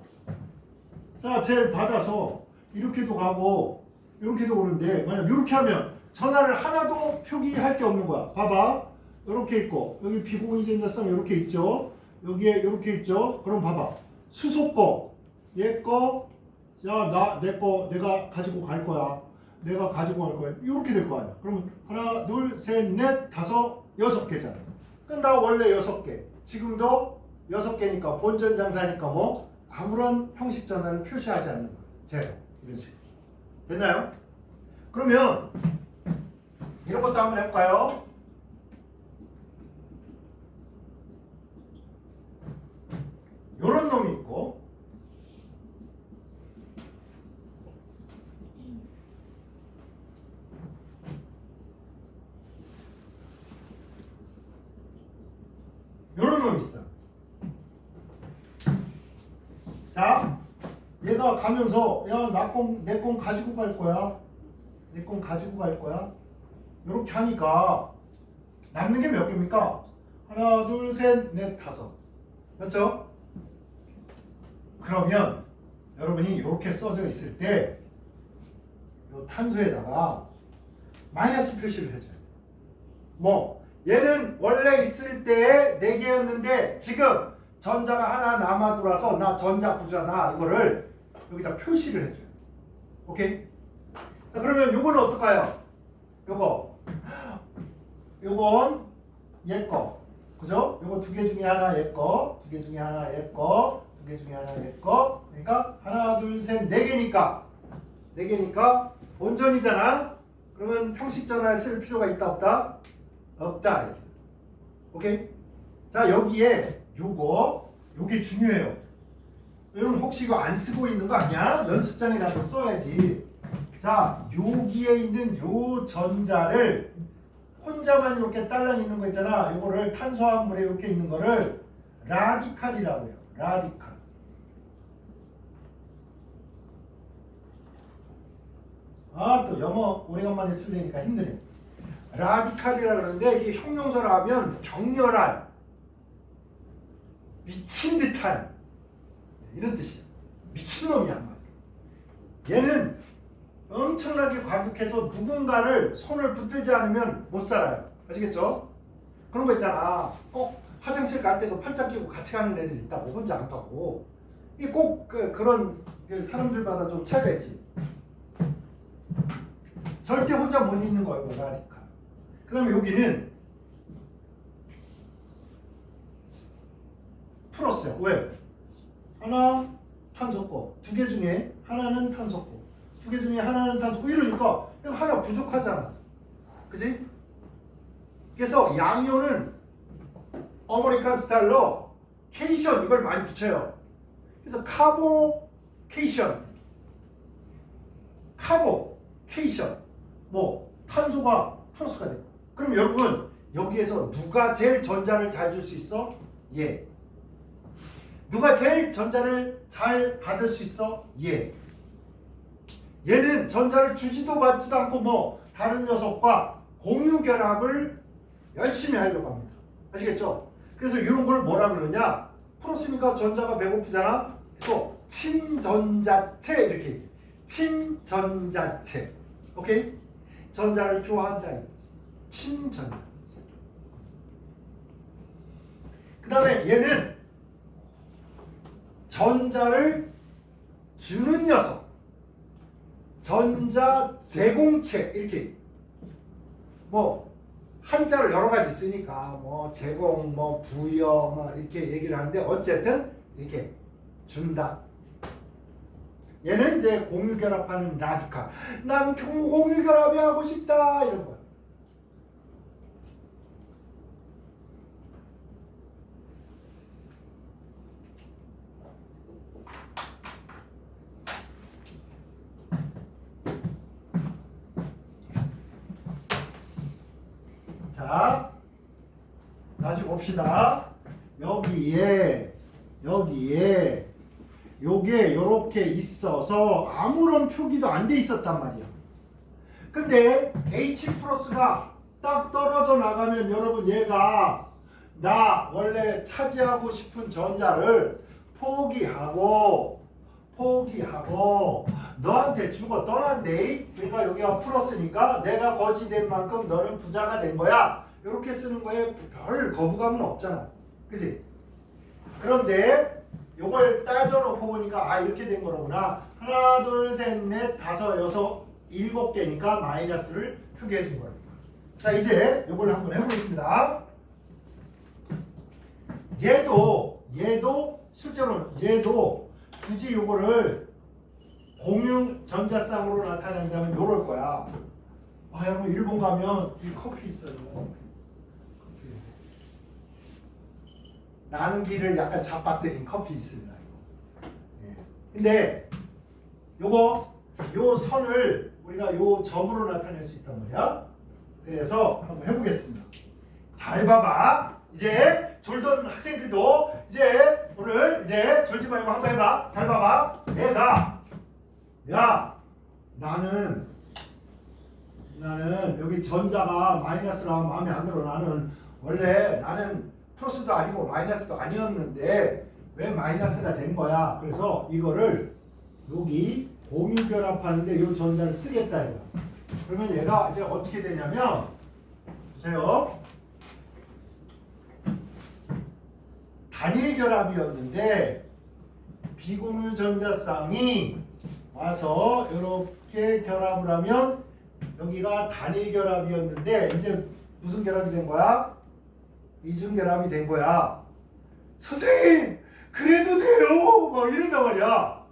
Speaker 1: 자, 쟤를 받아서 이렇게도 가고 이렇게도 오는데 만약 이렇게 하면 전하를 하나도 표기할 게 없는 거야. 봐봐. 이렇게 있고 여기 비공유전자성 이렇게 있죠. 여기에 이렇게 있죠. 그럼 봐봐. 수소 거, 얘 거, 자, 내 거 내가 가지고 갈 거야. 내가 가지고 갈 거야. 이렇게 될 거 아니야. 그러면 하나, 둘, 셋, 넷, 다섯, 여섯 개잖아. 그럼 나 원래 6개. 지금도 6개니까 본전 장사니까 뭐 아무런 형식 전환을 표시하지 않는 거야. 제로. 이런 식으로. 됐나요? 그러면 이런 것도 한번 해볼까요? 요런 놈이 있고 요런 놈이 있어. 자, 얘가 가면서 야, 내 건 가지고 갈 거야. 내 건 가지고 갈 거야. 요렇게 하니까 남는 게 몇 개입니까? 하나, 둘, 셋, 넷, 다섯. 맞죠? 그러면 여러분이 이렇게 써져 있을 때 이 탄소에다가 마이너스 표시를 해줘요. 뭐 얘는 원래 있을 때에 4개였는데 지금 전자가 하나 남아 돌아서 나 전자 부자다. 이거를 여기다 표시를 해줘요. 오케이? 자, 그러면 요거는 어떨까요? 요건 얘 거. 그죠? 요거 2개 중에 하나 얘 거, 2개 중에 하나 얘 거, 2개 중에 하나 얘 거. 그러니까 하나, 둘, 셋, 4개니까 4개니까 본전이잖아. 그러면 형식 전환을 쓸 필요가 있다 없다? 없다. 이렇게. 오케이? 자, 여기에 요게 중요해요. 여러분 혹시 이거 안 쓰고 있는 거 아니야? 연습장에라도 써야지. 자, 여기에 있는 요 전자를 혼자만 이렇게 딸랑 있는 거 있잖아. 요거를 탄소화물에 이렇게 있는 거를 라디칼이라고 해요. 라디칼. 아, 또 영어 오래간만에 쓰려니까 힘드네. 라디칼이라 그러는데 이게 형용사로 하면 격렬한, 미친 듯한 이런 뜻이에요. 미친놈이야. 한마디로. 얘는 엄청나게 과격해서 누군가를 손을 붙들지 않으면 못 살아요. 아시겠죠? 그런 거 있잖아. 화장실 갈 때도 팔짱 끼고 같이 가는 애들 있다고 혼자 안 가고. 이 꼭 그런 사람들마다 좀 차이가 있지. 절대 혼자 못 있는 거예요, 라디칼. 그 다음에 여기는 풀었어요. 왜? 하나 탄소고, 두 개 중에 하나는 탄소고, 두 개 중에 하나는 탄소고, 이러니까 하나 부족하잖아. 그지? 그래서 양이온은 아메리칸 스타일로 케이션 이걸 많이 붙여요. 그래서 카보케이션, 뭐 탄소가 플러스가 되고. 그럼 여러분 여기에서 누가 제일 전자를 잘 줄 수 있어? 얘. 누가 제일 전자를 잘 받을 수 있어? 얘. 얘는 전자를 주지도 받지도 않고 뭐 다른 녀석과 공유 결합을 열심히 하려고 합니다. 아시겠죠? 그래서 이런 걸 뭐라 그러냐? 풀었으니까 전자가 배고프잖아. 그래서 친전자체 이렇게 얘기해. 친전자체. 오케이? 전자를 좋아한다. 친전자체. 그 다음에 얘는 전자를 주는 녀석. 전자 제공체 이렇게 뭐 한자를 여러 가지 쓰니까 뭐 제공, 뭐 부여, 뭐 이렇게 얘기를 하는데 어쨌든 이렇게 준다. 얘는 이제 공유 결합하는 라디칼. 난 공유 결합이 하고 싶다 이런 거. 자, 다시 봅시다. 여기에 요게 요렇게 있어서 아무런 표기도 안 돼 있었단 말이야. 근데 H 플러스가 딱 떨어져 나가면 여러분 얘가 나 원래 차지하고 싶은 전자를 포기하고 너한테 주고 떠난대. 그러니까 여기가 플러스니까 내가 거지된 만큼 너는 부자가 된 거야. 이렇게 쓰는 거에 별 거부감은 없잖아. 그치? 그런데 요걸 따져놓고 보니까 이렇게 된 거로구나. 하나 둘 셋 넷 다섯 여섯 일곱 개니까 마이너스를 표기해 준 거예요. 자, 이제 요걸 한번 해보겠습니다. 얘도 실제로 얘도 굳이 요거를 공유 전자쌍으로 나타낸다면 요럴 거야. 여러분 일본 가면 이 커피 있어요. 커피. 난기를 약간 잡아들인 커피 있습니다. 예. 근데 요 선을 우리가 요 점으로 나타낼 수 있단 말이야. 그래서 한번 해보겠습니다. 잘 봐봐. 이제 졸던 학생들도 이제 오늘 이제 졸지 말고 한번 해봐. 잘 봐봐. 나는 여기 전자가 마이너스라 마음에 안 들어. 나는 플러스도 아니고 마이너스도 아니었는데 왜 마이너스가 된 거야? 그래서 이거를 여기 공유 결합하는데 이 전자를 쓰겠다 이거. 그러면 얘가 이제 어떻게 되냐면 보세요. 단일 결합이었는데 비공유 전자쌍이 와서 이렇게 결합을 하면 여기가 단일 결합이었는데 이제 무슨 결합이 된 거야? 이중 결합이 된 거야. 선생님 그래도 돼요 막 이런단 말이야.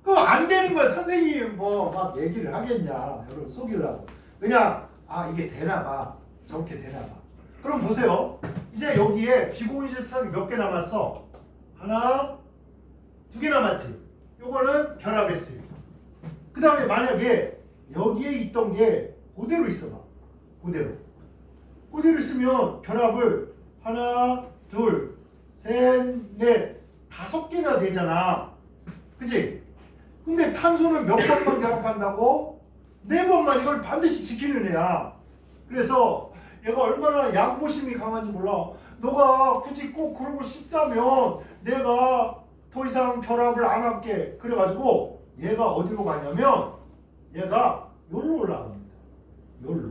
Speaker 1: 그럼 안 되는 거야. 선생님 뭐 막 얘기를 하겠냐 여러분 속이려고. 그냥 이게 되나 봐. 저렇게 되나 봐. 그럼 보세요. 이제 여기에 비공유 전자쌍이 몇 개 남았어? 하나, 두 개 남았지. 요거는 결합했어요. 그 다음에 만약에 여기에 있던 게 그대로 있어봐. 그대로 있으면 결합을 하나, 둘, 셋, 넷, 다섯 개나 되잖아. 그치? 근데 탄소는 몇 번만 결합한다고? 네 번만. 이걸 반드시 지키는 애야. 그래서 얘가 얼마나 양보심이 강한지 몰라. 너가 굳이 꼭 그러고 싶다면 내가 더 이상 결합을 안 할게. 그래가지고 얘가 어디로 가냐면 얘가 여기로 올라갑니다. 여기로.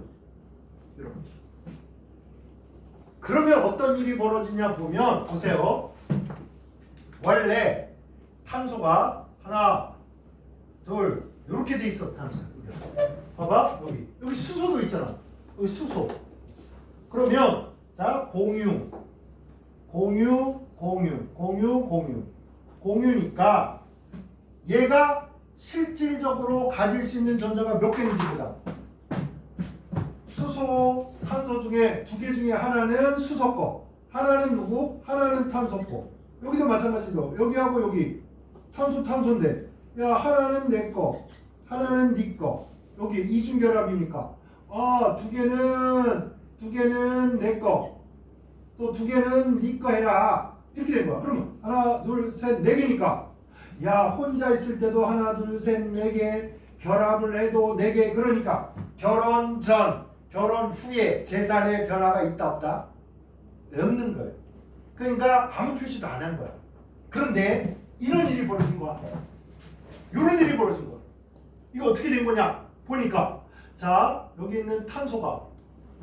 Speaker 1: 이렇게. 그러면 어떤 일이 벌어지냐 보면 보세요. 원래 탄소가 하나, 둘 이렇게 돼 있어. 탄소. 봐봐 여기 수소도 있잖아. 여기 수소. 그러면 자 공유니까 얘가 실질적으로 가질 수 있는 전자가 몇 개인지 보자. 수소, 탄소 중에 두 개 중에 하나는 수소 거, 하나는 누구? 하나는 탄소 거. 여기도 마찬가지죠. 여기하고 여기 탄소인데, 야 하나는 내 거, 하나는 네 거. 여기 이중결합이니까 두 개는 내 거, 또 두 개는 네 거 해라. 이렇게 된 거야. 그러면 하나, 둘, 셋, 네 개니까 야 혼자 있을 때도 하나, 둘, 셋, 네 개, 결합을 해도 네 개. 그러니까 결혼 전, 결혼 후에 재산의 변화가 있다 없다? 없는 거예요. 그러니까 아무 표시도 안 한 거야. 그런데 이런 일이 벌어진 거야. 이런 일이 벌어진 거야. 이거 어떻게 된 거냐? 보니까 자 여기 있는 탄소가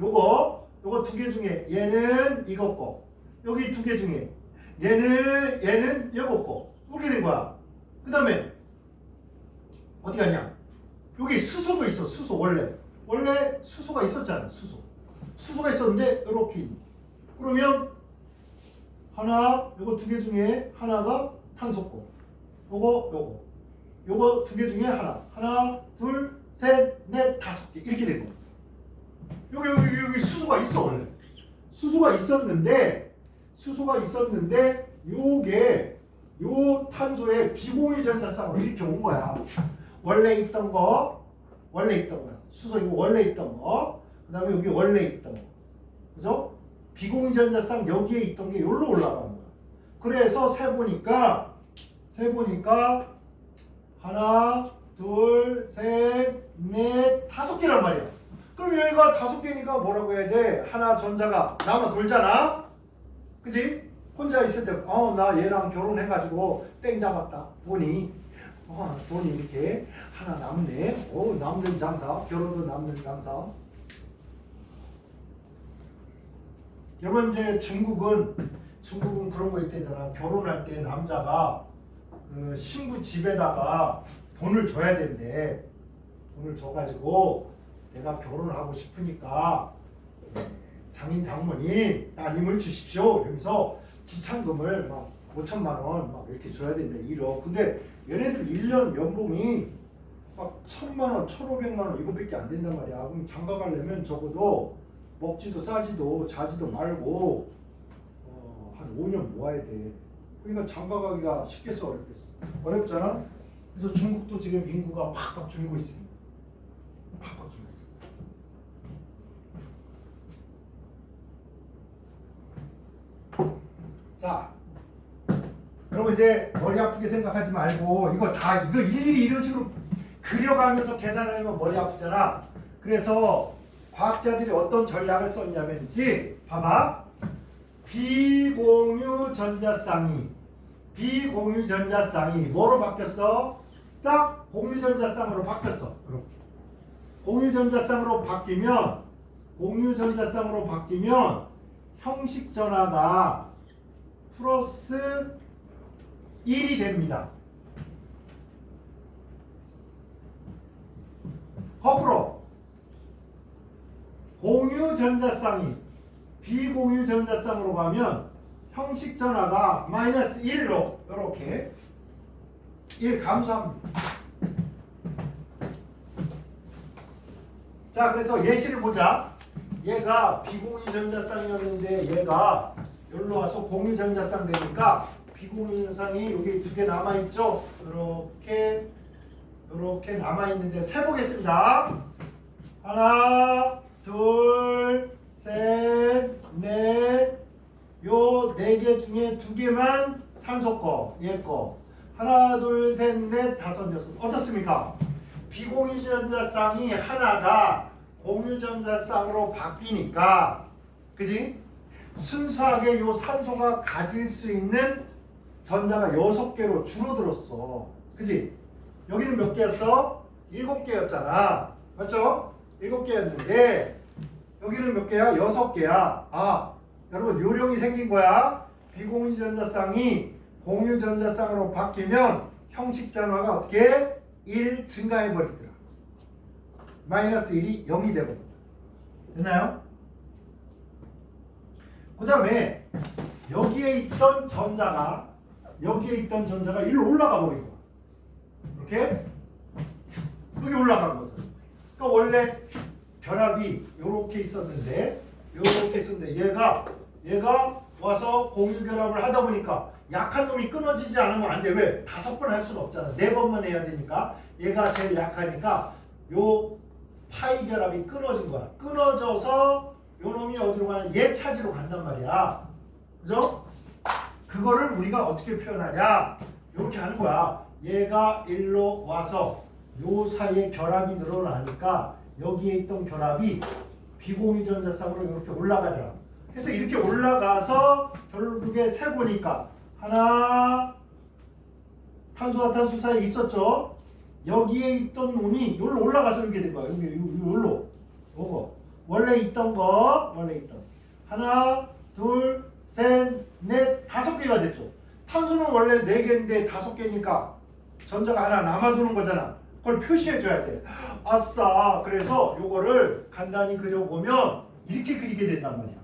Speaker 1: 요거 두 개 중에 얘는 이거 거, 여기 두 개 중에 얘는 이거 거. 이렇게 된 거야. 그 다음에 어디 갔냐? 여기 수소도 있어. 수소 원래 수소가 있었잖아. 수소가 있었는데 이렇게. 그러면 요거 두 개 중에 하나가 탄소 거, 요거 두 개 중에 하나, 둘, 셋, 넷, 다섯 개 이렇게 된 거. 여기 수소가 있어. 원래 수소가 있었는데 요 탄소의 비공유 전자쌍으로 이렇게 온 거야. 원래 있던 거야. 수소 이거 원래 있던 거. 그다음에 여기 원래 있던 거. 그죠? 비공유 전자쌍 여기에 있던 게 여기로 올라가는 거야. 그래서 세 보니까 하나, 둘, 셋, 넷, 다섯 개란 말이야. 그럼 여기가 다섯 개니까 뭐라고 해야 돼? 하나 전자가 남아 돌잖아. 그지? 혼자 있을 때 나 얘랑 결혼해가지고 땡 잡았다. 돈이 이렇게 하나 남네. 남는 장사. 결혼도 남는 장사. 여러분 이제 중국은 그런 거 있대잖아. 결혼할 때 남자가 그 신부 집에다가 돈을 줘야 된대. 돈을 줘가지고 내가 결혼을 하고 싶으니까 장인 장모님 따님을 주십시오. 이러면서 지참금을 막 5천만 원 막 이렇게 줘야 된대. 1억. 근데 얘네들 1년 연봉이 막 1,000만 원, 1,500만 원 이거밖에 안 된단 말이야. 그럼 장가 가려면 적어도 먹지도 싸지도 자지도 말고 한 5년 모아야 돼. 그러니까 장가 가기가 쉽겠어 어렵잖아. 그래서 중국도 지금 인구가 팍팍 줄고 있습니다. 팍팍 줄고 있어. 자, 그럼 이제 머리 아프게 생각하지 말고 이거 일일이 이런 식으로 그려가면서 계산하면 머리 아프잖아. 그래서 과학자들이 어떤 전략을 썼냐면지 봐봐. 비공유 전자쌍이 뭐로 바뀌었어? 싹 공유 전자쌍으로 바뀌었어. 이렇게. 공유 전자쌍으로 바뀌면 형식 전화가 플러스 1이 됩니다. 거꾸로 공유 전자쌍이 비공유 전자쌍으로 가면 형식 전화가 마이너스 1로 이렇게 1 감소합니다. 자, 그래서 예시를 보자. 얘가 비공유 전자쌍이었는데 얘가 여기로 와서 공유 전자쌍 되니까 비공유 전자쌍이 여기 두 개 남아있죠? 이렇게 남아있는데 세보겠습니다. 하나, 둘, 셋, 넷. 요 네 개 중에 두 개만 산소 거, 얘 거. 하나, 둘, 셋, 넷, 다섯, 여섯. 어떻습니까? 비공유 전자쌍이 하나가 공유 전자쌍으로 바뀌니까, 그지? 순수하게 요 산소가 가질 수 있는 전자가 6개로 줄어들었어. 그지? 여기는 몇 개였어? 7개였잖아. 맞죠? 7개였는데 여기는 몇 개야? 6개야. 여러분 요령이 생긴 거야. 비공유 전자쌍이 공유 전자쌍으로 바뀌면 형식 전화가 어떻게 1 증가해 버리더라. 마이너스 1이 0이 되고. 됐나요? 그 다음에 여기에 있던 전자가 1로 올라가 버린 거야. 이렇게 여기 올라간 거죠. 그러니까 원래 결합이 요렇게 있었는데 얘가 와서 공유 결합을 하다 보니까 약한 놈이 끊어지지 않으면 안 돼. 왜? 5번 할 수는 없잖아. 4번만 해야 되니까 얘가 제일 약하니까 요 파이 결합이 끊어진 거야. 끊어져서 요 놈이 어디로 가냐? 얘 차지로 간단 말이야. 그죠? 그거를 우리가 어떻게 표현하냐? 이렇게 하는 거야. 얘가 1로 와서 요 사이에 결합이 늘어나니까 여기에 있던 결합이 비공유 전자쌍으로 이렇게 올라가더라. 그래서 이렇게 올라가서 결국에 세보니까 하나 탄소와 탄소 사이에 있었죠. 여기에 있던 놈이 여기로 올라가서 이렇게 된 거야. 여기로 요거 원래 있던 거 하나 둘 셋 넷 5개가 됐죠. 탄소는 원래 4개인데 5개니까 전자가 하나 남아도는 거잖아. 그걸 표시해 줘야 돼. 아싸. 그래서 요거를 간단히 그려보면 이렇게 그리게 된단 말이야.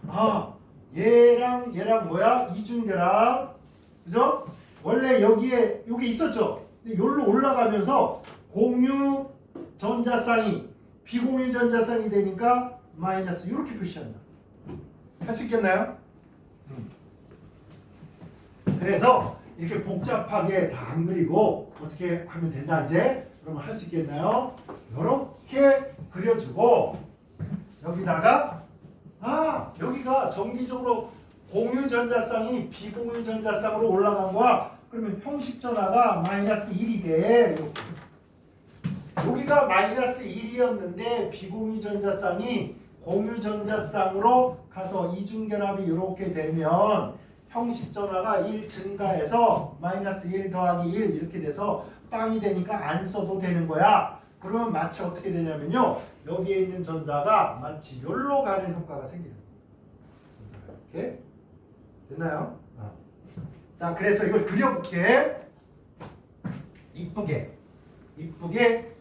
Speaker 1: 아, 얘랑 뭐야? 이중결합. 그죠? 원래 여기 있었죠. 근데 여기로 올라가면서 공유 전자쌍이 비공유 전자쌍이 되니까 마이너스 이렇게 표시한다. 할 수 있겠나요? 그래서 이렇게 복잡하게 다 안 그리고 어떻게 하면 된다 이제? 그러면 할 수 있겠나요? 이렇게 그려주고 여기다가 여기가 정기적으로 공유 전자쌍이 비공유 전자쌍으로 올라간 거야. 그러면 형식 전화가 마이너스 1이 돼. 이렇게. 여기가 마이너스 1이었는데 비공유 전자쌍이 공유 전자쌍으로 가서 이중결합이 이렇게 되면 형식 전화가 1 증가해서 마이너스 1 더하기 1 이렇게 돼서 빵이 되니까 안 써도 되는 거야. 그러면 마치 어떻게 되냐면요. 여기에 있는 전자가 마치 여기로 가는 효과가 생기는 거야. 이렇게. 됐나요? 자, 그래서 이걸 그려볼게. 이쁘게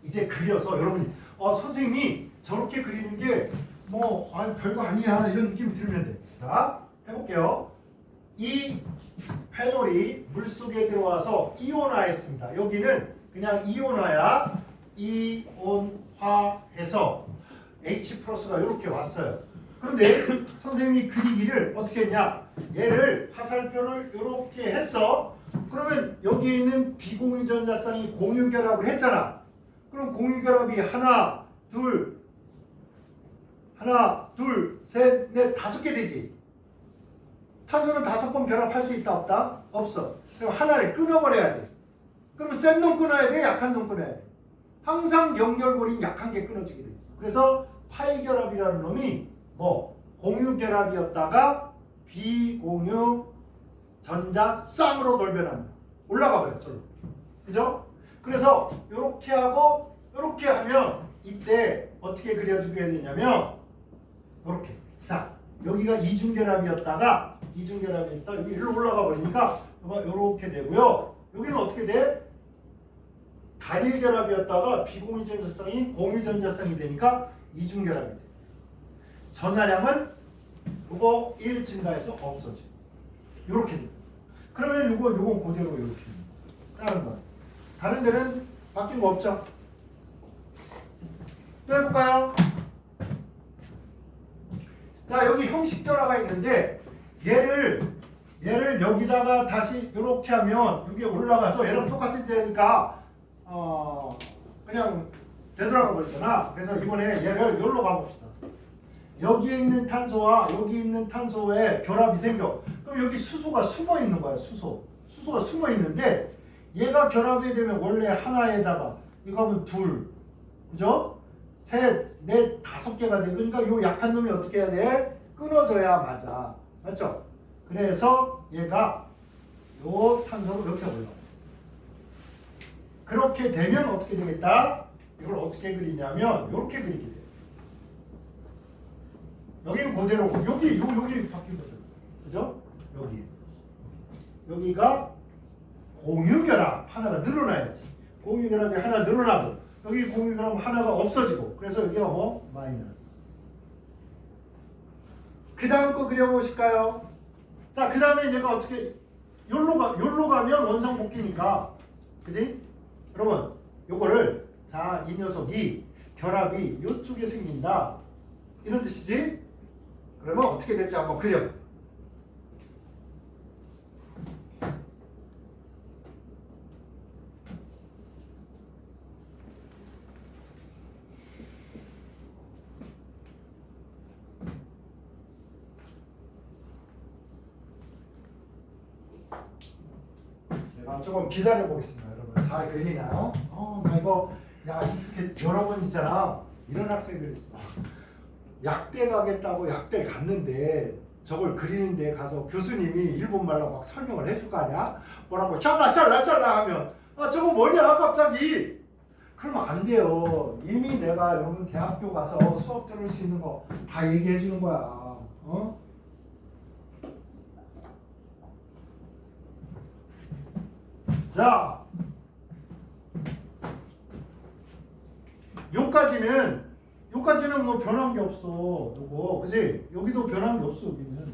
Speaker 1: 이제 그려서 여러분이 선생님이 저렇게 그리는 게 뭐 별거 아니야 이런 느낌이 들면 돼. 자, 해볼게요. 이 페놀이 물속에 들어와서 이온화했습니다. 여기는 그냥 이온화야. 이온화해서 H+가 이렇게 왔어요. 그런데 선생님이 그리기를 어떻게 했냐? 얘를 화살표를 이렇게 했어. 그러면 여기 있는 비공유 전자쌍이 공유 결합을 했잖아. 그럼 공유 결합이 하나, 둘, 셋, 넷, 5개 되지. 탄소는 5번 결합할 수 있다 없다? 없어. 그럼 하나를 끊어버려야 돼. 그러면 센 놈 끊어야 돼? 약한 놈 끊어야 돼? 항상 연결고리는 약한 게 끊어지게 돼 있어. 그래서 파이 결합이라는 놈이 공유 결합이었다가 비공유 전자쌍으로 돌변합니다. 올라가 버려. 저로. 그죠? 그래서 이렇게 하고 이렇게 하면 이때 어떻게 그려주게 되냐면 이렇게. 자, 여기가 이중결합이었다가 여기 일로 올라가 버리니까 이렇게 되고요. 여기는 어떻게 돼? 단일 결합이었다가 비공유 전자쌍이 공유 전자쌍이 되니까 이중결합이 돼. 전하량은 이거 1 증가해서 없어져. 이렇게 돼. 그러면 요건 그대로 이렇게. 다른 거. 다른 데는 바뀐 거 없죠? 또 해볼까요? 자, 여기 형식 전화가 있는데 얘를 여기다가 다시 이렇게 하면 여기 올라가서 얘랑 똑같은 제니까 그냥 되돌아가 버리잖아. 그래서 이번에 얘를 여기로 가봅시다. 여기에 있는 탄소와 여기 있는 탄소에 결합이 생겨. 그럼 여기 수소가 숨어 있는 거야. 수소가 숨어 있는데 얘가 결합이 되면 원래 하나에다가 이거 하면 둘, 그죠? 셋, 넷, 5개가 돼. 그러니까 요 약한 놈이 어떻게 해야 돼? 끊어져야 맞아. 맞죠? 그래서 얘가 요 탄소로 이렇게 올라가. 그렇게 되면 어떻게 되겠다? 이걸 어떻게 그리냐면 이렇게 그리게 돼. 여기는 그대로고 여기 바뀐 거죠. 그죠? 여기가 공유결합 하나가 늘어나야지. 공유결합이 하나 늘어나고 여기 공유결합 하나가 없어지고 그래서 여기가 뭐? 마이너스. 그 다음 거 그려보실까요? 자, 그 다음에 얘가 어떻게 요로 가면 원상복귀니까 그지? 여러분 요거를 자, 이 녀석이 결합이 요쪽에 생긴다 이런 뜻이지? 그러면 어떻게 될지 한번 그려. 제가 조금 기다려 보겠습니다. 여러분 잘 그리나요? 나 이거 야 익숙해. 여러 번 있잖아. 이런 학생들 있어. 약대 가겠다고 약대 갔는데 저걸 그리는데 가서 교수님이 일본말로 막 설명을 해줄 거 아니야? 뭐라고 잘라 하면 저거 뭐냐 갑자기. 그러면 안 돼요. 이미 내가 여러분 대학교 가서 수업 들을 수 있는 거 다 얘기해 주는 거야. 자, 요까지는 뭐 변한 게 없어. 요거, 그지? 여기도 변한 게 없어. 여기는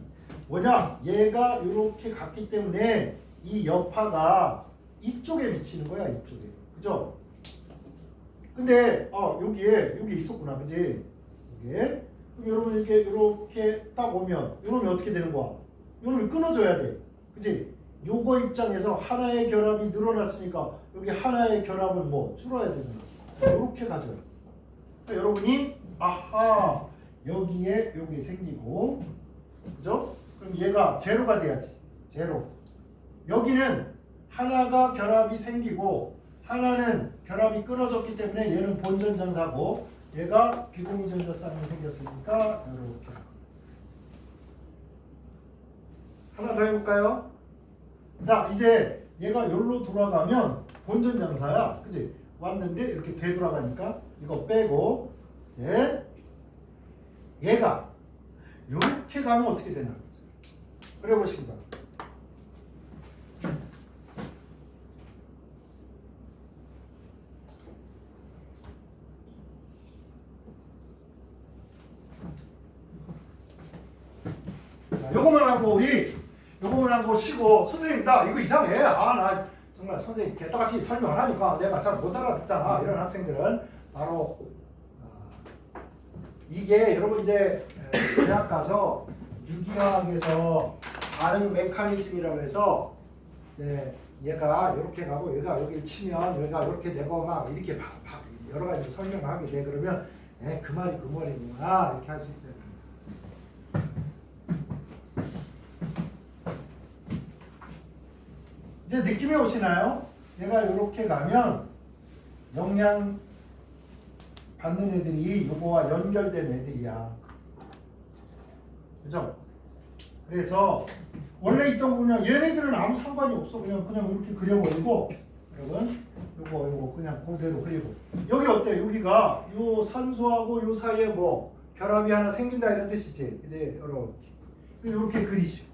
Speaker 1: 뭐냐? 얘가 이렇게 갔기 때문에 이 여파가 이쪽에 미치는 거야. 이쪽에, 그죠? 근데 여기 있었구나, 그지? 여기에. 그럼 여러분 이렇게 딱 오면 요놈이 어떻게 되는 거야? 요놈이 끊어져야 돼, 그지? 요거 입장에서 하나의 결합이 늘어났으니까 여기 하나의 결합은 뭐 줄어야 되잖아. 이렇게 가져요. 그러니까 여러분이 여기에 여기 생기고, 그죠? 그럼 얘가 제로가 돼야지. 제로. 여기는 하나가 결합이 생기고 하나는 결합이 끊어졌기 때문에 얘는 본전장사고 얘가 비공유전자쌍이 생겼으니까 이렇게. 하나 더 해볼까요? 자, 이제 얘가 여기로 돌아가면 본전장사야, 그지? 왔는데 이렇게 되돌아가니까 이거 빼고 얘가 이렇게 가면 어떻게 되나? 그래 보시기 바랍니다. 요거만 하고 쉬고. 선생님 나 이거 이상해. 나 정말 선생님 개떡같이 설명을 하니까 내가 잘 못 알아듣잖아. 이런 학생들은 바로 이게 여러분 이제 대학 가서 유기화학에서 반응 메커니즘이라고 해서 이제 얘가 이렇게 가고 얘가 여기 치면 얘가 이렇게 되고 막 이렇게 여러 가지 설명을 하게 돼. 그러면 그 말이 그 말이구나 이렇게 할 수 있어요. 이제 느낌이 오시나요? 얘가 이렇게 가면 영양 받는 애들이 요거와 연결된 애들이야. 그죠? 그래서 원래 있던 거 그냥 얘네들은 아무 상관이 없어. 그냥 이렇게 그려버리고, 여러분 요거 그냥 그대로 그리고. 여기 어때? 여기가 요 산소하고 요 사이에 뭐 결합이 하나 생긴다 이런 뜻이지. 이제 이렇게 그리시고.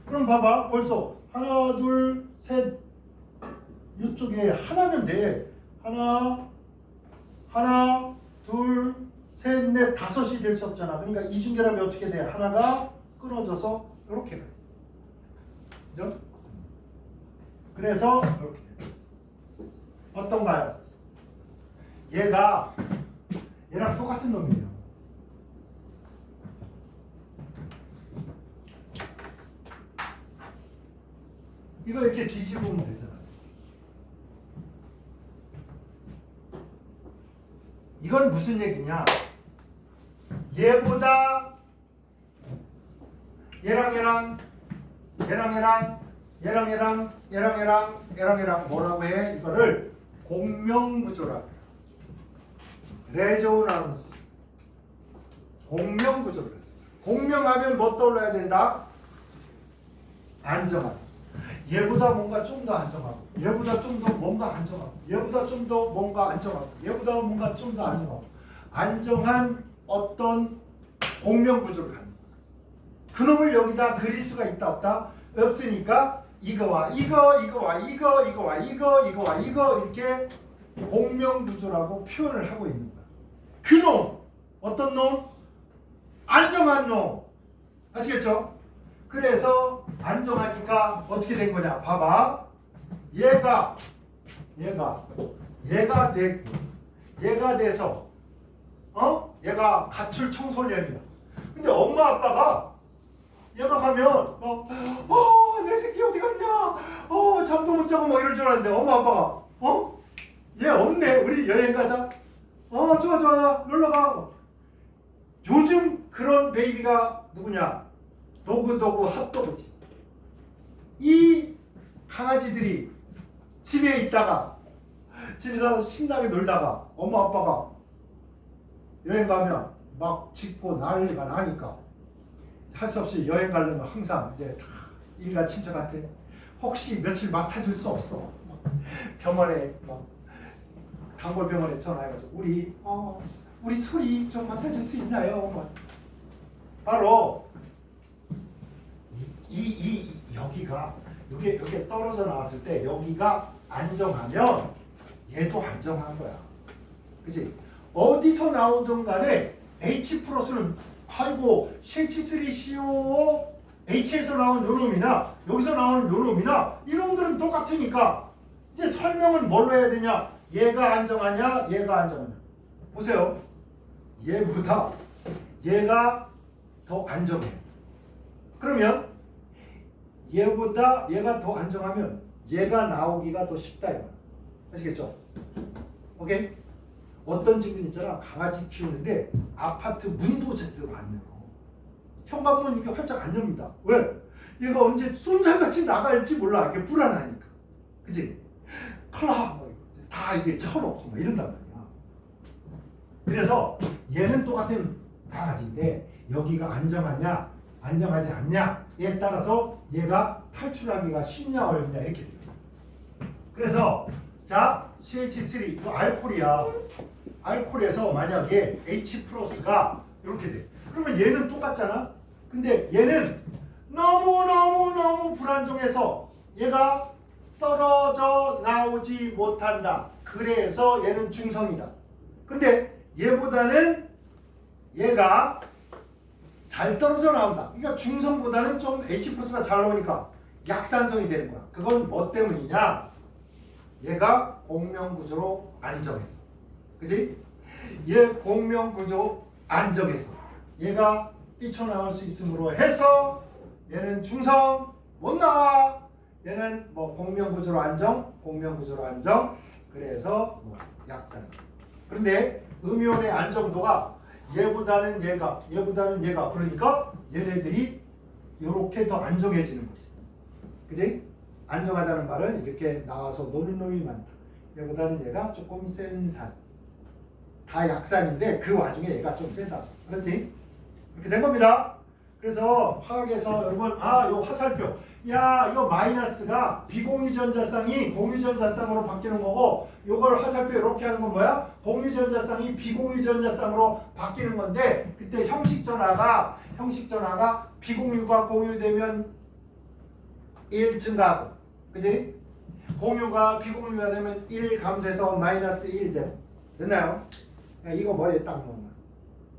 Speaker 1: 그럼 봐봐, 벌써 하나, 둘, 셋. 이쪽에 하나면 돼. 하나, 둘, 셋, 넷, 다섯이 될 수 없잖아. 그러니까 이중결합이 어떻게 돼? 하나가 끊어져서 이렇게 가요. 그죠? 그래서 이렇게 어떤가요? 얘랑 똑같은 놈이에요. 이거 이렇게 뒤집으면 되잖아. 이건 무슨 얘기냐? 얘보다 얘랑 뭐라고 해? 이거를 공명구조라고 해. 레조넌스. 공명구조를 했어요. 공명하면 뭐 떠올라야 된다? 안정함. 얘보다 뭔가 좀 더 안정하고, 얘보다 좀 더 뭔가 안정하고, 얘보다 좀 더 뭔가 안정하고, 얘보다 뭔가 좀 더 안정하고, 안정한 어떤 공명구조를 갖는 거야. 그놈을 여기다 그릴 수가 있다 없다? 없으니까 이거와 이거와 이거와 이거와 이거 이렇게 공명구조라고 표현을 하고 있는 거야. 그놈 어떤 놈? 안정한 놈. 아시겠죠? 그래서 안정하니까 어떻게 된 거냐? 봐봐. 얘가 돼서 얘가 가출 청소년이야. 근데 엄마 아빠가 얘가 가면 내 새끼 어디 갔냐? 잠도 못 자고 막 이럴 줄 알았는데 엄마 아빠가 얘 없네. 우리 여행 가자. 좋아 나 놀러 가. 요즘 그런 베이비가 누구냐? 도구도구 핫도그지. 이 강아지들이 집에 있다가 집에서 신나게 놀다가 엄마 아빠가 여행 가면 막 짖고 난리가 나니까 할 수 없이 여행 가려면 항상 이제 일가 친척한테 혹시 며칠 맡아줄 수 없어? 병원에 단골병원에 전화해가지고 우리 소리 좀 맡아줄 수 있나요? 바로 여기가 여기에 떨어져 나왔을 때 여기가 안정하면 얘도 안정한 거야. 그치? 어디서 나오든 간에 H 플러스는 아이고 CH3CO H에서 나온 요놈이나 여기서 나오는 요놈이나 이놈들은 똑같으니까 이제 설명은 뭘로 해야 되냐? 얘가 안정하냐? 얘가 안정하냐? 보세요. 얘보다 얘가 더 안정해. 그러면 얘보다 얘가 더 안정하면 얘가 나오기가 더 쉽다 이거야. 아시겠죠? 오케이? 어떤 집은 있잖아. 강아지 키우는데 아파트 문도 제대로 안 열어. 현관문 이렇게 활짝 안 엽니다. 왜? 얘가 언제 쏜살같이 나갈지 몰라. 이렇게 불안하니까. 그치? 클라 다 이게 쳐놓고 막 이런단 말이야. 그래서 얘는 똑같은 강아지인데 여기가 안정하냐 안정하지 않냐에 따라서 얘가 탈출하기가 쉽냐 어렵냐 이렇게 돼요. 그래서 자 CH3 이거 알코올이야. 알코올에서 만약에 H 플러스가 이렇게 돼. 그러면 얘는 똑같잖아. 근데 얘는 너무 불안정해서 얘가 떨어져 나오지 못한다. 그래서 얘는 중성이다. 근데 얘보다는 얘가 잘 떨어져 나온다. 그러니까 중성보다는 좀 H 플러스가 잘 나오니까 약산성이 되는 거야. 그건 뭐 때문이냐? 얘가 공명구조로 안정해서. 그치? 얘 공명구조 안정해서 얘가 뛰쳐나올 수 있으므로 해서 얘는 중성 못 나와. 얘는 뭐 공명구조로 안정, 그래서 뭐 약산성. 그런데 음이온의 안정도가 얘보다는 얘가 그러니까 얘네들이 이렇게 더 안정해지는 거지. 그지? 안정하다는 말은 이렇게 나와서 노는 놈이 많다. 얘보다는 얘가 조금 센 산. 다 약산인데 그 와중에 얘가 좀 세다. 그렇지? 이렇게 된 겁니다. 그래서 화학에서 여러분 요 화살표 이거 마이너스가 비공유전자쌍이 공유전자쌍으로 바뀌는 거고 요걸 화살표 이렇게 하는 건 뭐야? 공유전자쌍이 비공유전자쌍으로 바뀌는 건데 그때 형식전화가 비공유가 공유되면 1 증가하고 그지? 공유가 비공유가 되면 1 감소해서 마이너스 1 되고 됐나요? 이거 머리에 딱 넣는 거야.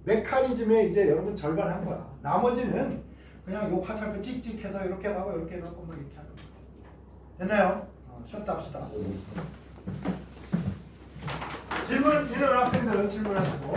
Speaker 1: 메커니즘에 이제 여러분 절반 한 거야. 나머지는 그냥 요 화살표 찍찍해서 이렇게 가고 이렇게 가고 뭐 이렇게 하는 거야. 됐나요? 쉬었다 합시다. 질문 있는 학생들은 질문하시고